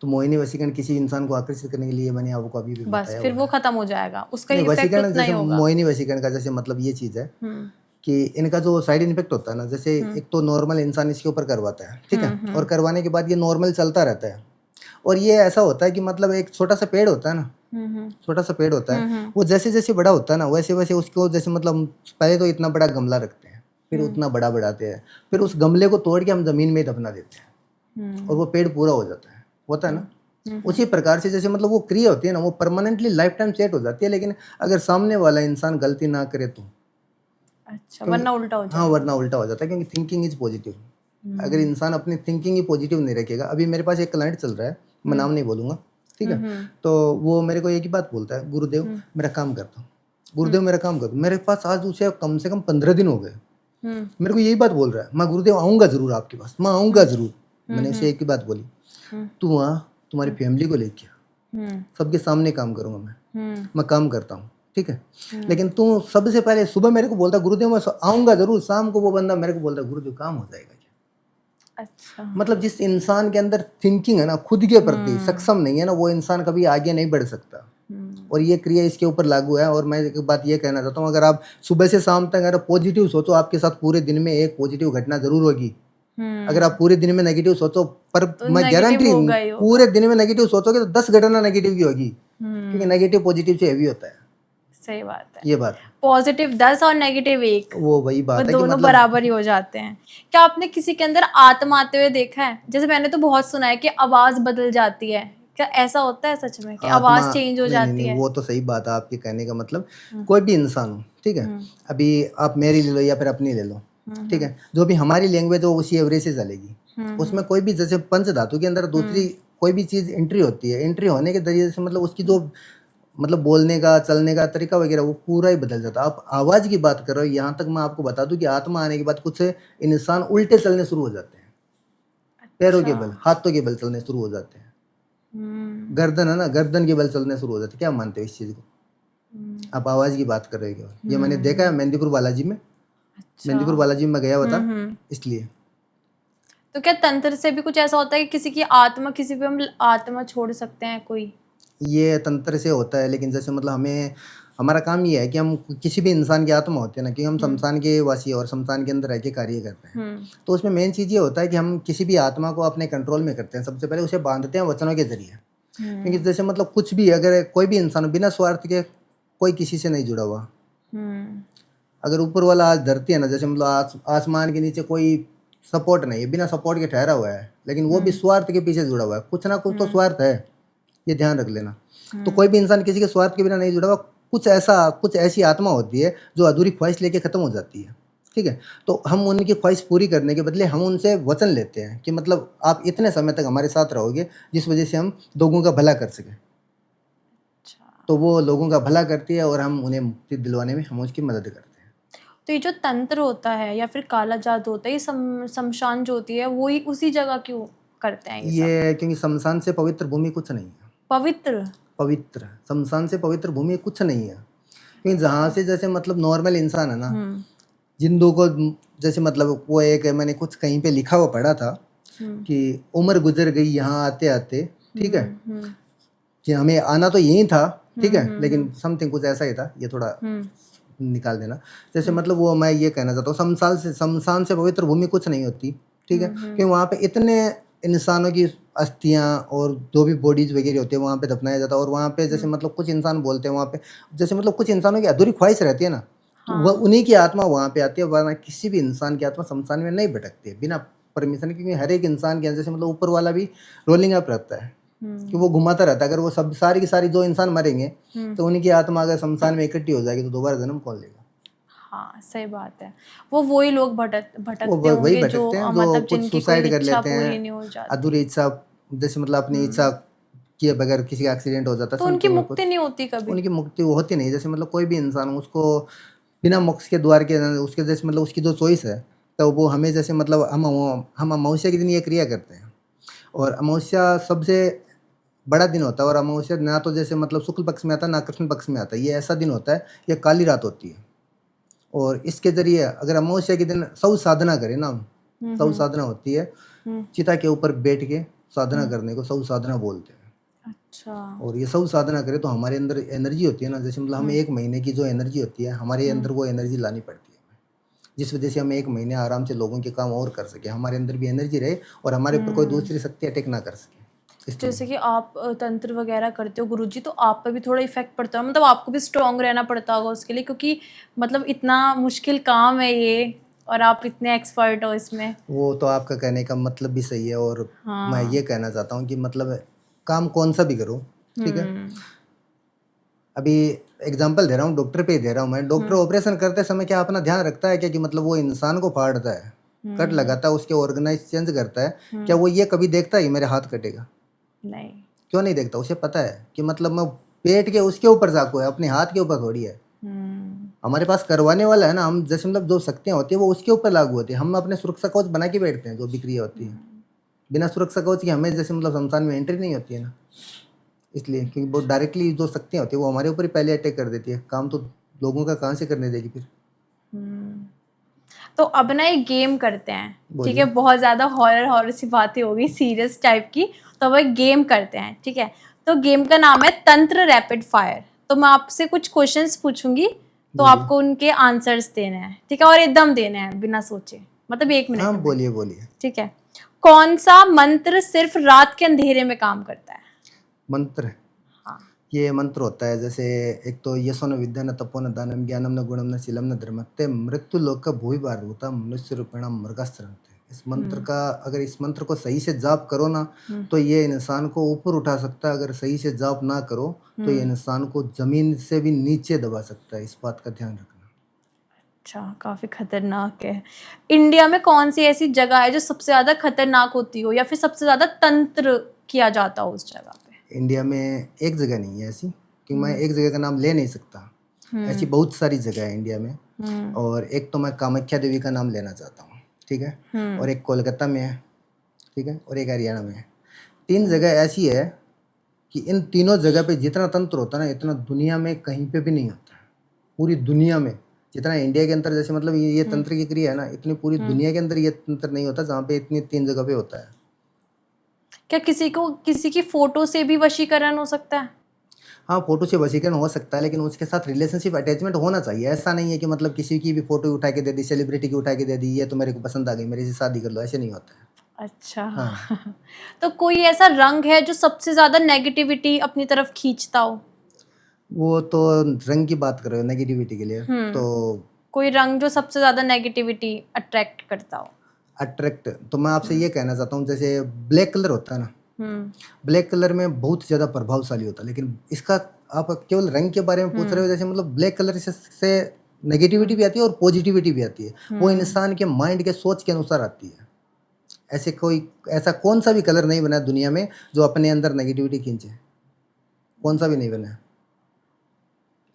तो मोहिनी वशीकरण किसी इंसान को आकर्षित करने के लिए मैंने आपको अभी भी बस बताया फिर हुआ वो है। खत्म हो जाएगा, उसका नहीं, इफेक्ट वशीकरण उतना ही जैसे होगा। मोहिनी वशीकरण का जैसे मतलब ये चीज़ है कि इनका जो साइड इफेक्ट होता है ना, जैसे एक तो नॉर्मल इंसान इसके ऊपर करवाता है, ठीक है, और करवाने के बाद ये नॉर्मल चलता रहता है। और ये ऐसा होता है कि मतलब एक छोटा सा पेड़ होता है ना, छोटा सा पेड़ होता है, वो जैसे जैसे बड़ा होता है ना वैसे वैसे उसको जैसे मतलब पहले तो इतना बड़ा गमला रखते हैं, फिर उतना बड़ा बढ़ाते हैं, फिर उस गमले को तोड़ के हम जमीन में ही दफना देते हैं और वो पेड़ पूरा हो जाता है, होता है ना। उसी प्रकार से जैसे मतलब वो क्रिया होती है ना वो परमानेंटली लाइफ टाइम सेट हो जाती है, लेकिन अगर सामने वाला इंसान गलती ना करे तो। अच्छा, वरना उल्टा हो जाएगा। हाँ, वरना उल्टा हो जाता है, क्योंकि थिंकिंग इज पॉजिटिव। अगर इंसान अपनी थिंकिंग ही पॉजिटिव नहीं रखेगा, अभी मेरे पास एक क्लाइंट चल रहा है, मैं नाम नहीं बोलूंगा, ठीक है, तो वो मेरे को एक ही बात बोलता है, गुरुदेव मेरा काम करता हूँ, गुरुदेव मेरा काम करता हूँ। मेरे पास आज उसे कम से कम 15 दिन हो गए, मेरे को यही बात बोल रहा है, मैं गुरुदेव आऊँगा जरूर आपके पास, मैं आऊँगा जरूर। मैंने उसे एक ही बात बोली, तू आ, तुम्हारी फैमिली को लेके आ, सबके सामने काम करूँगा मैं काम करता हूँ, ठीक है, लेकिन तू सबसे पहले सुबह मेरे को बोलता गुरुदेव मैं आऊँगा जरूर, शाम को वो बंदा मेरे को बोलता गुरुदेव काम हो जाएगा क्या। अच्छा, मतलब जिस इंसान के अंदर थिंकिंग है ना खुद के प्रति सक्षम नहीं है ना, वो इंसान कभी आगे नहीं बढ़ सकता। और ये क्रिया इसके ऊपर लागू है। और मैं एक बात ये कहना चाहता हूँ, अगर आप सुबह से शाम तक अगर पॉजिटिव सोचो, आपके साथ पूरे दिन में एक पॉजिटिव घटना जरूर होगी। अगर आप पूरे दिन में नेगेटिव सोचो, पर तो मैं गारंटी होगा ही होगा। पूरे दिन में नेगेटिव सोचोगे तो 10 घटना नेगेटिव की होगी, क्योंकि नेगेटिव पॉजिटिव से हैवी होता है। सही बात है। ये बात है। पॉजिटिव 10 और नेगेटिव 1, वो वही वो बात है कि दोनों मतलब बराबर ही हो जाते हैं। क्या आपने किसी के अंदर आत्मा आते हुए देखा है? जैसे मैंने तो बहुत सुना है कि आवाज बदल जाती है, क्या ऐसा होता है सच में कि आत्मा, आवाज चेंज हो नहीं नहीं जाती नहीं, है? वो तो सही बात है आपके कहने का मतलब। हम्म, कोई भी इंसान हो, ठीक है, हम्म, अभी आप मेरी ले लो या फिर अपनी ले लो, ठीक है, जो भी हमारी लैंग्वेज हो उसी एवरेज से चलेगी। उसमें कोई भी जैसे पंच धातु के अंदर दूसरी कोई भी चीज़ एंट्री होती है, एंट्री होने के जरिए से मतलब उसकी जो मतलब बोलने का चलने का तरीका वगैरह वो पूरा ही बदल जाता है। आप आवाज़ की बात कर रहे हो, यहाँ तक मैं आपको बता दूं कि आत्मा आने के बाद कुछ इंसान उल्टे चलने शुरू हो जाते हैं, पैरों के अच्छा। बल, हाथों के बल चलने शुरू हो जाते हैं। हम्म, गर्दन है ना, गर्दन के बल चलने शुरू हो जाते हैं। क्या मानते हो इस चीज़ को? हम्म, आप आवाज़ की बात कर रहे हो क्या? ये मैंने देखा है मेहंदीपुर बालाजी में। अच्छा। मेहंदीपुर बालाजी में मैं गया हुआ था, हम्म। इसलिए। तो क्या तंत्र से भी कुछ ऐसा होता है कि किसी की आत्मा, किसी पे हम आत्मा छोड़ सकते हैं कोई? ये तंत्र से होता है, लेकिन जैसे मतलब हमें, हमारा काम ये है कि हम किसी भी इंसान की आत्मा होती है ना, कि हम शमशान के वासी और शमशान के अंदर रह के कार्य करते हैं। हम्म, तो उसमें मेन चीज़ ये होता है कि हम किसी भी आत्मा को अपने कंट्रोल में करते हैं। सबसे पहले उसे बांधते हैं वचनों के जरिए, क्योंकि जैसे मतलब कुछ भी, अगर कोई भी इंसान बिना स्वार्थ के, कोई किसी से नहीं जुड़ा हुआ, हम्म, अगर ऊपर वाला आज धरती है ना, जैसे मतलब आसमान के नीचे कोई सपोर्ट नहीं है, बिना सपोर्ट के ठहरा हुआ है, लेकिन वो भी स्वार्थ के पीछे जुड़ा हुआ है। कुछ ना कुछ तो स्वार्थ है, ये ध्यान रख लेना। तो कोई भी इंसान किसी के स्वार्थ के बिना नहीं जुड़ा हुआ। कुछ ऐसी आत्मा होती है जो अधूरी ख्वाहिश लेके खत्म हो जाती है, ठीक है। तो हम उनकी ख्वाहिश पूरी करने के बदले हम उनसे वचन लेते हैं कि मतलब आप इतने समय तक हमारे साथ रहोगे जिस वजह से हम लोगों का भला कर सकें। अच्छा। तो वो लोगों का भला करती है और हम उन्हें मुक्ति दिलवाने में हम उसकी मदद करते हैं। तो ये जो तंत्र होता है या फिर काला जादू होता है, ये शमशान जो होती है वो ही उसी जगह क्यों करते हैं ये सब? ये क्योंकि शमशान से पवित्र भूमि कुछ नहीं है। पवित्र? पवित्र, शमशान से पवित्र भूमि कुछ नहीं है। क्योंकि जहाँ से जैसे मतलब नॉर्मल इंसान है ना, हम्म, जिंदों को, जैसे मतलब वो एक मैंने कुछ कहीं पे लिखा हुआ पढ़ा था हम्म, कि उम्र गुजर गई यहाँ आते आते, ठीक है, हम्म, कि हमें आना तो यहीं था, ठीक है, लेकिन समथिंग कुछ ऐसा ही था, ये थोड़ा हम्म, निकाल देना। जैसे मतलब वो मैं ये कहना चाहता हूँ, शमशान से पवित्र भूमि कुछ नहीं होती, ठीक है, क्योंकि वहाँ पे इतने इंसानों की अस्थियां और जो भी बॉडीज वगैरह होती है वहाँ पे दफनाया जाता है। और वहाँ पे जैसे मतलब कुछ इंसान बोलते हैं वहाँ पे, जैसे मतलब कुछ इंसानों की अधूरी ख्वाहिश रहती है ना, तो वह उन्हीं की आत्मा वहाँ पे आती है, वरना किसी भी इंसान की आत्मा शमशान में नहीं भटकती है बिना परमिशन के। क्योंकि हर एक इंसान के जैसे मतलब ऊपर वाला भी रोलिंग अप रहता है कि वो घुमाता रहता है। अगर वो सब सारी की सारी जो इंसान मरेंगे तो उनकी आत्मा अगर शमशान में इकट्ठी हो जाएगी तो दोबारा जन्म कौन लेगा? हाँ सही बात है। वो वही लोग वो भटकते वही होंगे जो भटकते हैं जो मतलब कुछ जिनकी कोई सुसाइड कर इच्छा लेते पूरी हैं, नहीं हो अधूरी जाती। इच्छा, जैसे मतलब अपनी इच्छा किए बगैर किसी का एक्सीडेंट हो जाता है, तो उनकी समथिंग मुक्ति कुछ। नहीं होती कभी? उनकी मुक्ति वो होती नहीं। जैसे मतलब कोई भी इंसान हो, उसको बिना मोक्ष के द्वार के, उसके जैसे मतलब उसकी जो चॉइस है, तो वो हमें जैसे मतलब हम अमावस्या के दिन ये क्रिया करते हैं। और अमावस्या सबसे बड़ा दिन होता है। और अमावस्या ना तो जैसे मतलब शुक्ल पक्ष में आता है ना कृष्ण पक्ष में आता है, ये ऐसा दिन होता है, ये काली रात होती है। और इसके जरिए अगर अमावस्या के दिन सौ साधना करें ना, सौ साधना होती है, चिता के ऊपर बैठ के साधना करने को सौ साधना बोलते हैं। अच्छा। और ये सब साधना करें तो हमारे अंदर एनर्जी होती है ना, जैसे मतलब हमें एक महीने की जो एनर्जी होती है हमारे अंदर, वो एनर्जी लानी पड़ती है, जिस वजह से हम एक महीने आराम से लोगों के काम और कर सके, हमारे अंदर भी एनर्जी रहे और हमारे ऊपर कोई दूसरी शक्ति अटैक ना कर सके, इसलिए। जैसे कि आप तंत्र वगैरह करते हो गुरुजी, तो आप पे भी थोड़ा इफेक्ट पड़ता है, मतलब आपको भी स्ट्रांग रहना पड़ता होगा उसके लिए, क्योंकि मतलब इतना मुश्किल काम है ये और आप इतने एक्सपर्ट हो इसमें। वो तो आपका कहने का मतलब भी सही है। और मैं हाँ। ये कहना चाहता हूँ कि मतलब काम कौन सा भी करो, ठीक है। अभी एग्जांपल दे रहा हूँ, डॉक्टर पे ही दे रहा हूँ मैं। डॉक्टर ऑपरेशन करते समय क्या अपना ध्यान रखता है क्या कि मतलब वो इंसान को फाड़ता है, कट लगाता है, उसके ऑर्गेनाइज चेंज करता है, क्या वो ये कभी देखता है कि मेरे हाथ कटेगा? नहीं। क्यों नहीं देखता? उसे पता है कि मतलब मैं पेट के उसके ऊपर चाकू है, अपने हाथ के ऊपर थोड़ी है। हमारे पास करवाने वाला है ना, हम जैसे मतलब जो शक्तियाँ होती है वो उसके ऊपर लागू होती है। हम अपने सुरक्षा कवच बना के बैठते हैं, जो भी क्रिया होती है बिना सुरक्षा कवच की हमें जैसे मतलब शमशान में एंट्री नहीं होती है ना, इसलिए। क्योंकि वो डायरेक्टली जो शक्तियाँ होती है वो हमारे ऊपर ही पहले अटैक कर देती है। काम तो लोगों का कहाँ से करने देगी फिर? तो अब ना एक गेम करते हैं, ठीक है? बोलिए। बहुत ज्यादा हॉरर हॉरर सी बातें होगी, सीरियस टाइप की, तो अब एक गेम करते हैं, ठीक है? तो गेम का नाम है तंत्र रैपिड फायर। तो मैं आपसे कुछ क्वेश्चंस पूछूंगी, तो बोलिए। आपको उनके आंसर्स देने हैं, ठीक है? और एकदम देने हैं बिना सोचे, मतलब 1 मिनट हाँ में, बोलिए बोलिए। ठीक है? कौन सा मंत्र सिर्फ रात के अंधेरे में काम करता है? मंत्र? हाँ। ये मंत्र होता है जैसे एक तो यशो न विद्या न तपो न दानम ज्ञानम न गुणम न शीलम न धर्मत्ते मृत्यु लोक का भूमि भार होता मनुष्य रूपेणम मृगास्त्रंते। इस मंत्र का अगर इस मंत्र को सही से जाप करो ना तो ये इंसान को ऊपर उठा सकता है, अगर सही से जाप ना करो तो ये इंसान को जमीन से भी नीचे दबा सकता है। इस बात का ध्यान रखना। अच्छा, काफी खतरनाक है। इंडिया में कौन सी ऐसी जगह है जो सबसे ज्यादा खतरनाक होती हो या फिर सबसे ज्यादा तंत्र किया जाता हो उस जगह पे? इंडिया में एक जगह नहीं है ऐसी, क्योंकि मैं एक जगह का नाम ले नहीं सकता। ऐसी बहुत सारी जगह है इंडिया में, और एक तो मैं कामाख्या देवी का नाम लेना चाहता हूँ, ठीक है, और एक कोलकाता में है, ठीक है, और एक हरियाणा में है। 3 जगह ऐसी है कि इन तीनों जगह पे जितना तंत्र होता है ना, इतना दुनिया में कहीं पे भी नहीं होता है। पूरी दुनिया में जितना इंडिया के अंदर जैसे मतलब ये तंत्र की क्रिया है ना, इतनी पूरी दुनिया के अंदर ये तंत्र नहीं होता जहाँ पे इतनी 3 जगह पे होता है। क्या किसी की फोटो से भी वशीकरण हो सकता है? हाँ, फोटो से वशीकरण हो सकता है, लेकिन उसके साथ रिलेशनशिप अटैचमेंट होना चाहिए। ऐसा नहीं है कि मतलब किसी की भी फोटो उठा के दे दी, सेलिब्रिटी की उठा के दे दी, ये तो मेरे को पसंद आ गई, मेरे से शादी कर लो, ऐसे नहीं होता है। अच्छा। हाँ। तो कोई ऐसा रंग है जो सबसे ज्यादा नेगेटिविटी अपनी तरफ खींचता हो? वो तो रंग की बात कर रहे हो नेगेटिविटी के लिए, तो कोई रंग जो सबसे ज्यादा नेगेटिविटी अट्रैक्ट करता हो? अट्रैक्ट तो मैं आपसे ये कहना चाहता हूँ, जैसे ब्लैक कलर होता है ना, ब्लैक कलर में बहुत ज़्यादा प्रभावशाली होता है, लेकिन इसका आप केवल रंग के बारे में पूछ रहे हो। जैसे मतलब ब्लैक कलर से नेगेटिविटी भी आती है और पॉजिटिविटी भी आती है। वो इंसान के माइंड के सोच के अनुसार आती है। ऐसा कौन सा भी कलर नहीं बना दुनिया में जो अपने अंदर नेगेटिविटी खींचे, कौन सा भी नहीं बना।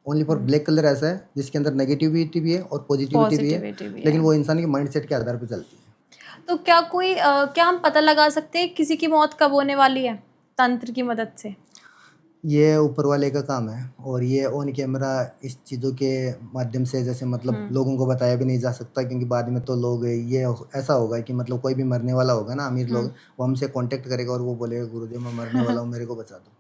ओनली फॉर ब्लैक कलर ऐसा है जिसके अंदर नेगेटिविटी भी है और पॉजिटिविटी भी है, लेकिन वो इंसान के माइंडसेट के आधार पर चलती है। तो क्या हम पता लगा सकते हैं किसी की मौत कब होने वाली है तंत्र की मदद से? ये ऊपर वाले का काम है, और ये ऑन कैमरा इस चीज़ों के माध्यम से जैसे मतलब लोगों को बताया भी नहीं जा सकता, क्योंकि बाद में तो लोग ये ऐसा होगा कि मतलब कोई भी मरने वाला होगा ना, अमीर लोग, वो हमसे कांटेक्ट करेगा और वो बोलेगा गुरुदेव मैं मरने वाला हूँ, मेरे को बचा दो।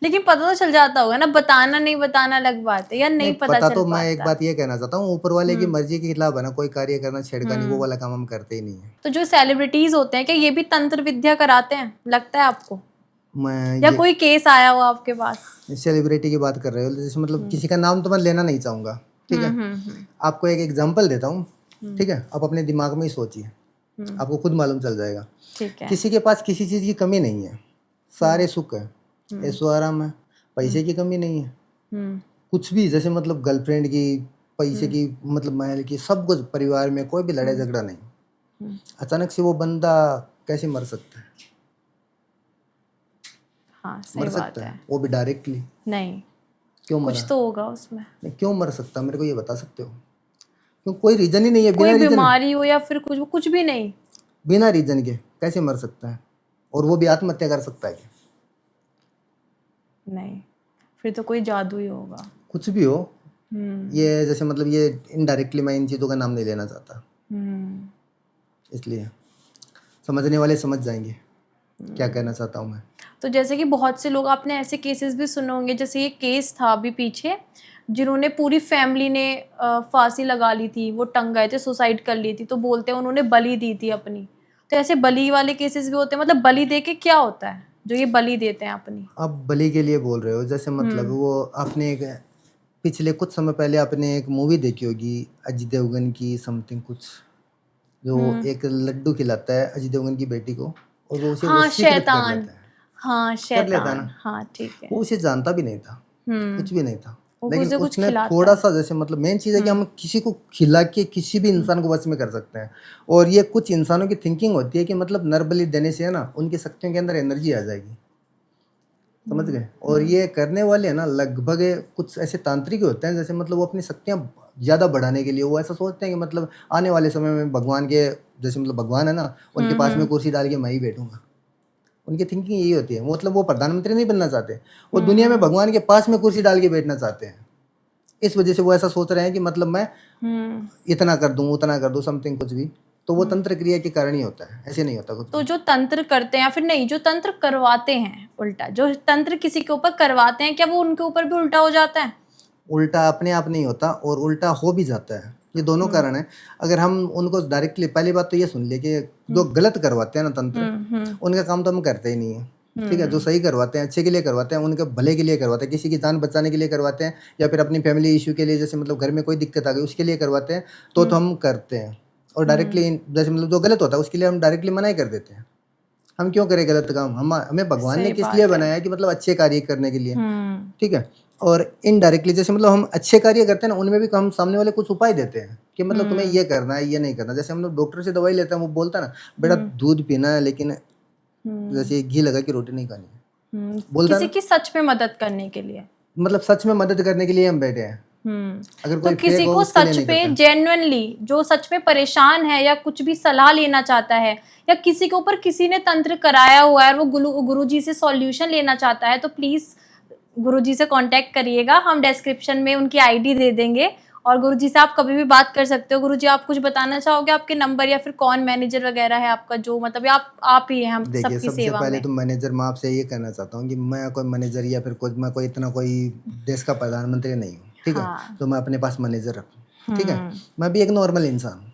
लेकिन पता तो चल जाता होगा ना, बताना नहीं बताना अलग बात है, या नहीं पता चल तो मैं पाता? एक बात ये कहना चाहता हूँ, ऊपर वाले की मर्जी के खिलाफ है ना कोई कार्य करना, छेड़खानी, वो वाला काम हम करते ही नहीं है। तो जो सेलिब्रिटीज होते हैं क्या ये भी तंत्र विद्या कराते हैं, लगता है आपको? या कोई केस आया हो आपके पास? सेलिब्रिटी की बात कर रहे हो, जैसे मतलब किसी का नाम तो मैं लेना नहीं चाहूंगा, ठीक है। आपको एक एग्जांपल देता हूँ, ठीक है, आप अपने दिमाग में ही सोचिए, आपको खुद मालूम चल जाएगा। ठीक है। किसी के पास किसी चीज़ की कमी नहीं है, सारे सुख है, ऐशो आराम है, पैसे की कमी नहीं है, कुछ भी, जैसे मतलब गर्लफ्रेंड की, पैसे की, मतलब महल की, सब कुछ, परिवार में कोई भी लड़ाई झगड़ा नहीं। अचानक से वो बंदा कैसे मर सकता है? हाँ, सही मर बात सकता है। है, वो भी डायरेक्टली। नहीं, क्यों मरा? कुछ तो होगा उसमें। नहीं, क्यों मर सकता, मेरे को ये बता सकते हो? क्यों? कोई रीजन ही नहीं है, बिना कोई रीजन, बीमारी हो या फिर कुछ भी नहीं? बिना रीजन के कैसे मर सकता है? और वो भी आत्महत्या कर सकता है क्या? नहीं, फिर तो कोई जादू ही होगा। कुछ भी हो, ये जैसे मतलब ये इनडायरेक्टली, मैं इन चीज़ों का नाम नहीं लेना चाहता, इसलिए समझने वाले समझ जाएंगे क्या कहना चाहता हूँ मैं। तो जैसे कि बहुत से लोग, आपने ऐसे केसेस भी सुने होंगे, जैसे ये केस था अभी पीछे, जिन्होंने पूरी फैमिली ने फांसी लगा ली थी, वो टंग गए थे, सुसाइड कर ली थी, तो बोलते हैं उन्होंने बलि दी थी अपनी। तो ऐसे बलि वाले केसेस भी होते हैं, मतलब बलि दे के क्या होता है जो ये बलि देते हैं अपनी? आप बलि के लिए बोल रहे हो, जैसे मतलब वो आपने एक पिछले कुछ समय पहले आपने एक मूवी देखी होगी अजय देवगन की, समथिंग कुछ, जो एक लड्डू खिलाता है अजय देवगन की बेटी को, और वो उसे हाँ, वशीकृत कर शैतान। लेता है। हाँ, कर लेता है शैतान। ना। हाँ, ठीक है। वो उसे जानता भी नहीं था, कुछ भी नहीं था, वो लेकिन उसे कुछ उसने खिलाता थोड़ा है। सा, जैसे मतलब मेन चीज़ है कि हम किसी को खिला के किसी भी इंसान को वश में कर सकते हैं। और ये कुछ इंसानों की थिंकिंग होती है कि मतलब नर बलि देने से है ना उनकी शक्तियों के अंदर एनर्जी आ जाएगी, समझ गए। और ये करने वाले है ना लगभग कुछ ऐसे तांत्रिक होते हैं, जैसे मतलब वो अपनी शक्तियाँ ज़्यादा बढ़ाने के लिए वो ऐसा सोचते हैं कि मतलब आने वाले समय में भगवान के, जैसे मतलब भगवान है ना, उनके पास में कुर्सी डाल के मैं ही बैठूंगा। उनकी थिंकिंग यही होती है, मतलब वो प्रधानमंत्री नहीं बनना चाहते, वो दुनिया में भगवान के पास में कुर्सी डाल के बैठना चाहते हैं। इस वजह से वो ऐसा सोच रहे हैं कि मतलब मैं इतना कर दूं, उतना कर दूं, समथिंग कुछ भी। तो वो तंत्र क्रिया के कारण ही होता है, ऐसे नहीं होता कुछ। तो जो तंत्र करते हैं, या फिर नहीं, जो तंत्र करवाते हैं, उल्टा जो तंत्र किसी के ऊपर करवाते हैं, क्या वो उनके ऊपर भी उल्टा हो जाता है? उल्टा अपने आप नहीं होता, और उल्टा हो भी जाता है। ये दोनों कारण है। अगर हम उनको डायरेक्टली, पहली बात तो ये सुन ले कि जो गलत करवाते हैं ना तंत्र, उनका काम तो हम करते ही नहीं है। ठीक है, जो सही करवाते हैं, अच्छे के लिए करवाते हैं, उनके भले के लिए करवाते हैं, किसी की जान बचाने के लिए करवाते हैं, या फिर अपनी फैमिली इशू के लिए, जैसे मतलब घर में कोई दिक्कत आ गई उसके लिए करवाते हैं, तो हम करते हैं। और डायरेक्टली जैसे मतलब जो गलत होता है उसके लिए हम डायरेक्टली मना ही कर देते हैं। हम क्यों करें गलत काम? हमें भगवान ने सही किस बात लिए है। बनाया है कि मतलब अच्छे कार्य करने के लिए, ठीक है। और इनडायरेक्टली जैसे मतलब हम अच्छे कार्य करते हैं ना, उनमें भी हम सामने वाले कुछ उपाय देते हैं कि मतलब तुम्हें ये करना है, ये नहीं करना। जैसे हम लोग डॉक्टर से दवाई लेते हैं, वो बोलता है ना बेटा दूध पीना है, लेकिन जैसे घी लगा के रोटी नहीं खानी है, बोलता है किसी ना। की सच में मदद करने के लिए। मतलब सच में मदद करने के लिए हम बैठे हैं। अगर तो कोई फेक किसी हो को उसके लिए सच नहीं पे करते हैं। जेन्युइनली जो सच में परेशान है या कुछ भी सलाह लेना चाहता है, या किसी के ऊपर किसी ने तंत्र कराया हुआ है और वो गुरुजी से सॉल्यूशन लेना चाहता है, तो प्लीज गुरुजी से कांटेक्ट करिएगा। हम डिस्क्रिप्शन में उनकी आईडी दे देंगे और गुरुजी से आप कभी भी बात कर सकते हो। गुरुजी आप कुछ बताना चाहोगे, आपके नंबर या फिर कौन मैनेजर वगैरह है आपका, जो मतलब या आप ही हैं हम देखिए, सबकी सबसे सेवा पहले में। तो मैनेजर मैं आपसे ये कहना चाहता हूँ कि मैं कोई मैनेजर या फिर मैं कोई इतना कोई देश का प्रधानमंत्री नहीं हूँ, ठीक है। हाँ। तो मैं अपने पास मैनेजर रखूँ, ठीक है। मैं भी एक नॉर्मल इंसान हूँ,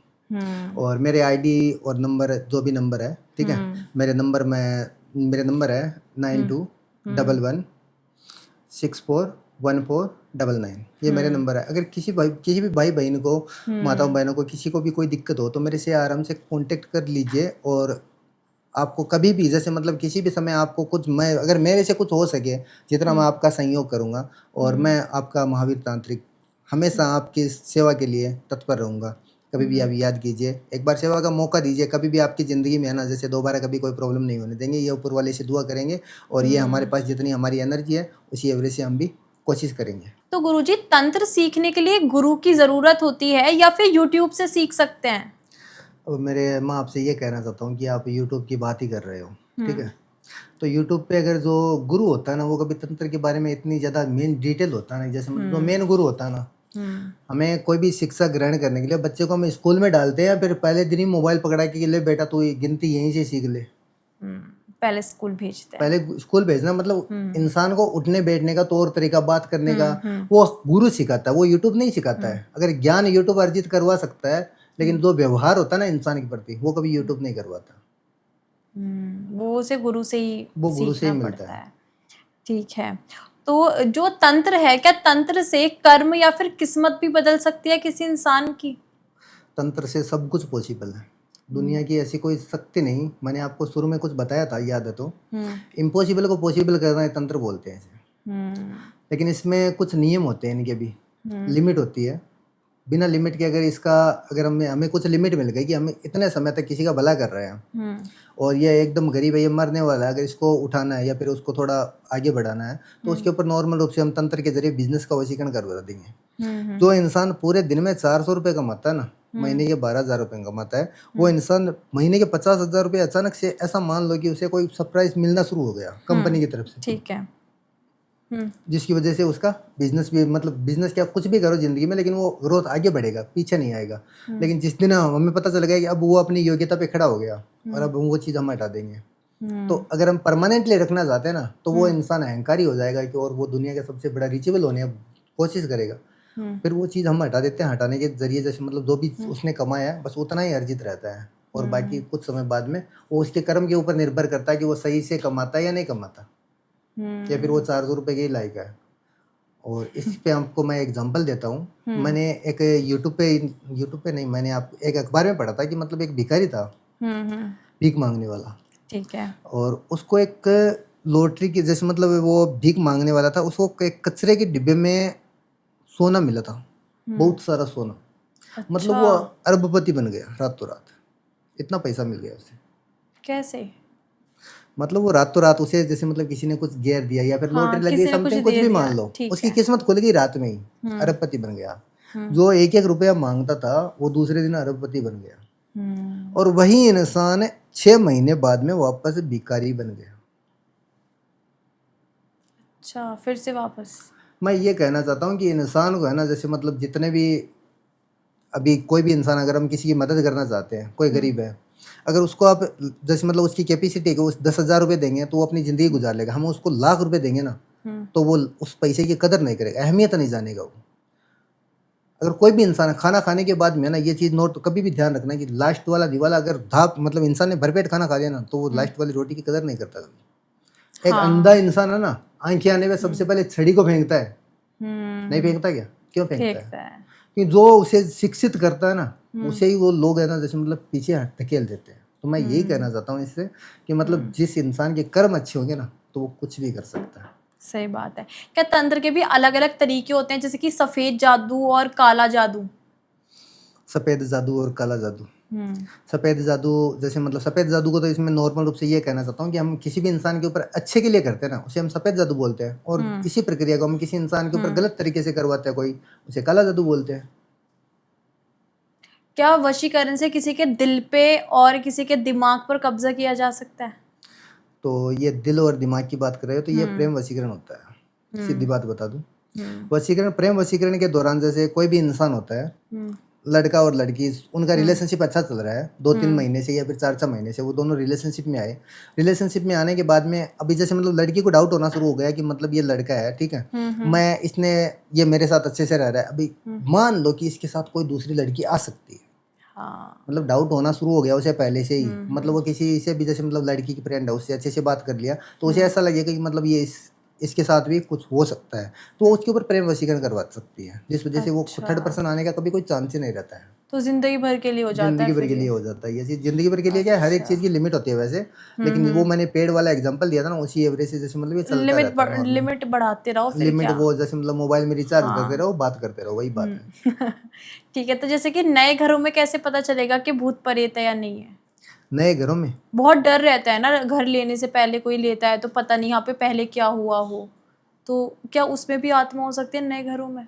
और मेरे आईडी और नंबर जो भी नंबर है, ठीक है। मेरे नंबर है 9211641499। ये मेरे नंबर है। अगर किसी भी भाई बहन को, माताओं बहनों को, किसी को भी कोई दिक्कत हो तो मेरे से आराम से कांटेक्ट कर लीजिए। और आपको कभी भी जैसे मतलब किसी भी समय आपको कुछ, मैं अगर मेरे से कुछ हो सके जितना मैं आपका सहयोग करूँगा, और मैं आपका महावीर तांत्रिक हमेशा आपकी सेवा के लिए तत्पर रहूँगा। कभी भी आप याद कीजिए, एक बार सेवा का मौका दीजिए। कभी भी आपकी ज़िंदगी में है ना, जैसे दोबारा कभी कोई प्रॉब्लम नहीं होने देंगे। ये ऊपर वाले से दुआ करेंगे, और ये हमारे पास जितनी हमारी एनर्जी है उसी एवरेज से हम भी कोशिश करेंगे। तो गुरुजी तंत्र सीखने के लिए गुरु की जरूरत होती है या फिर यूट्यूब से सीख सकते हैं? अब मैं आपसे ये कहना चाहता हूँ कि आप यूट्यूब की बात ही कर रहे हो, ठीक है। तो यूट्यूब पे अगर जो गुरु होता है ना, वो कभी तंत्र के बारे में इतनी ज़्यादा मेन डिटेल होता है ना, जैसे मतलब जो मेन गुरु होता है ना, हमें कोई भी शिक्षा ग्रहण करने के लिए बच्चे को हम स्कूल में डालते हैं, फिर पहले दिन ही मोबाइल पकड़ा के ले बेटा तू ये गिनती यहीं से सीख ले। पहले स्कूल भेजते हैं। पहले स्कूल भेजना मतलब इंसान को उठने बैठने का तौर तरीका, बात करने का, वो गुरु सिखाता है, वो यूट्यूब नहीं सिखाता है। अगर ज्ञान यूट्यूब अर्जित करवा सकता है, लेकिन जो व्यवहार होता है ना इंसान के प्रति, वो कभी यूट्यूब नहीं करवाता। वो उसे गुरु से ही वो गुरु से ही सीखना मिलता पड़ता है। है। ठीक है। तो जो तंत्र है, क्या तंत्र से कर्म या फिर किस्मत भी बदल सकती है किसी इंसान की? तंत्र से सब कुछ पॉसिबल है। दुनिया की ऐसी कोई शक्ति नहीं, मैंने आपको शुरू में कुछ बताया था, याद है तो। इम्पॉसिबल को पॉसिबल करना है तंत्र बोलते हैं इसे। लेकिन इसमें कुछ नियम होते हैं, इनके भी लिमिट होती है। बिना लिमिट के अगर हमें कुछ लिमिट मिल गई कि हमें इतने समय तक किसी का भला कर रहे हैं, और ये एकदम गरीब है, ये मरने वाला है, अगर इसको उठाना है या फिर उसको थोड़ा आगे बढ़ाना है, तो उसके ऊपर नॉर्मल रूप से हम तंत्र के जरिए बिजनेस का वशीकरण करवा देंगे। जो इंसान पूरे दिन में 400 रुपये कमाता है ना, महीने के 12,000 रुपये कमाता है, वो इंसान महीने के 50,000 रुपये अचानक से, ऐसा मान लो कि उसे कोई सरप्राइज मिलना शुरू हो गया कंपनी की तरफ से, ठीक है। जिसकी वजह से उसका बिजनेस भी, मतलब बिजनेस क्या, कुछ भी करो जिंदगी में, लेकिन वो ग्रोथ आगे बढ़ेगा, पीछे नहीं आएगा। लेकिन जिस दिन हमें पता चल गया कि अब वो अपनी योग्यता पे खड़ा हो गया और अब वो चीज़ हम हटा देंगे, तो अगर हम परमानेंटली रखना चाहते हैं ना, तो वो इंसान अहंकारी हो जाएगा कि और वो दुनिया का सबसे बड़ा रीचेबल होने की कोशिश करेगा। फिर वो चीज़ हम हटा देते हैं। हटाने के जरिए जैसे मतलब जो भी उसने कमाया है बस उतना ही अर्जित रहता है, और बाकी कुछ समय बाद में वो उसके कर्म के ऊपर निर्भर करता है कि वो सही से कमाता है या नहीं कमाता, या फिर वो 400 रुपये के ही लायक है। और इस पे आपको मैं एग्जांपल देता हूँ। मैंने एक यूट्यूब पे नहीं, मैंने आप एक अखबार में पढ़ा था कि मतलब एक भिखारी था, भीख मांगने वाला, ठीक है। और उसको एक लॉटरी की, जैसे मतलब वो भीख मांगने वाला था, उसको एक कचरे के डिब्बे में सोना मिला था, बहुत सारा सोना। मतलब वो अरबपति बन गया रातों रात, इतना पैसा मिल गया उसे। कैसे? मतलब वो रातों रात उसे, जैसे मतलब किसी ने कुछ गेर दिया या फिर लॉटरी लग गई, किसी ने कुछ समथिंग कुछ दे भी दिया, मान लो, ठीक उसकी है। किस्मत खुल गई रात में ही, अरबपति बन गया। जो 1-1 रुपया मांगता था वो दूसरे दिन अरबपति बन गया। और वही इंसान 6 महीने बाद में वापस भिखारी बन गया। अच्छा, फिर से वापस। मैं ये कहना चाहता हूँ कि इंसान को है ना, जैसे मतलब जितने भी, अभी कोई भी इंसान, अगर हम किसी की मदद करना चाहते हैं, कोई गरीब है, अगर उसको आप जैसे मतलब उसकी कैपेसिटी है, उस 10,000 रुपये देंगे तो वो अपनी ज़िंदगी गुजार लेगा। हम उसको लाख रुपए देंगे ना, तो वो उस पैसे की कदर नहीं करेगा, अहमियत नहीं जानेगा वो। अगर कोई भी इंसान खाना खाने के बाद में ना, ये चीज़ नोट कभी भी ध्यान रखना कि लास्ट वाला दिवाला अगर धाप, मतलब इंसान ने भरपेट खाना खा लिया ना, तो वो लास्ट वाली रोटी की कदर नहीं करता कभी। एक हाँ। अंधा इंसान है ना, आंखें आने पे सबसे पहले छड़ी को फेंकता है, हम्म, नहीं फेंकता क्या? क्यों फेंकता है? फेंकता है। कि जो उसे शिक्षित करता है ना, उसे ही वो लोग है ना जैसे मतलब पीछे धकेल देते हैं। तो मैं यही कहना चाहता हूँ इससे कि मतलब जिस इंसान के कर्म अच्छे होंगे ना तो वो कुछ भी कर सकता है। सही बात है। क्या तंत्र के भी अलग अलग तरीके होते हैं, जैसे कि सफेद जादू और काला जादू? सफेद जादू और काला जादू। हम्म सफेद जादू, जैसे मतलब सफेद जादू को तो इसमें नॉर्मल रूप से ये कहना चाहता हूँ कि हम किसी भी इंसान के ऊपर अच्छे के लिए करते हैं ना, उसे हम सफेद जादू बोलते हैं। और इसी प्रक्रिया को हम किसी इंसान के ऊपर गलत तरीके से करवाते हैं कोई, उसे काला जादू बोलते हैं। क्या वशीकरण से किसी के दिल पे और किसी के दिमाग पर कब्जा किया जा सकता है? तो ये दिल और दिमाग की बात कर रहे हो तो ये प्रेम वशीकरण होता है। सीधी बात बता दूं, वशीकरण, प्रेम वशीकरण के दौरान जैसे कोई भी इंसान होता है, लड़का और लड़की, उनका रिलेशनशिप अच्छा चल रहा है 2-3 महीने से या फिर 4-6 महीने से, वो दोनों रिलेशनशिप में आए। रिलेशनशिप में आने के बाद में अभी जैसे मतलब लड़की को डाउट होना शुरू हो गया कि मतलब ये लड़का है, ठीक है, मैं इसने ये मेरे साथ अच्छे से रह रहा है, अभी मान लो कि इसके साथ कोई दूसरी लड़की आ सकती है, हाँ। मतलब डाउट होना शुरू हो गया उसे पहले से ही। मतलब वो किसी से भी जैसे मतलब लड़की की फ्रेंड है, उससे अच्छे से बात कर लिया तो उसे ऐसा लगेगा कि मतलब ये इसके साथ भी कुछ हो सकता है, तो वो उसके ऊपर प्रेम वशीकरण करवा सकती है, जिस वजह से वो थर्ड पर्सन आने का कभी कोई चांस ही नहीं रहता है। तो जिंदगी भर के लिए हो जाता जिंदगी है भर फिर के लिए ये? हो जाता है ये चीज, जिंदगी भर के लिए क्या है, हर एक चीज की लिमिट होती है वैसे, लेकिन वो मैंने पेड़ वाला एग्जांपल दिया था ना, उसी एवरेज से जैसे मतलब ये चलता रहता है नॉर्मल। लिमिट बढ़ाते रहो फिर लिमिट क्या। वो जैसे मतलब मोबाइल में रिचार्ज करते रहो, बात करते रहो, वही बात है। ठीक है, तो जैसे कि नए घरों में कैसे पता चलेगा कि भूत प्रेत है या नहीं है? नए घरों में बहुत डर रहता है ना, घर लेने से पहले कोई लेता है तो पता नहीं यहाँ पे पहले क्या हुआ हो, तो क्या उसमें भी आत्मा हो सकती है नए घरों में?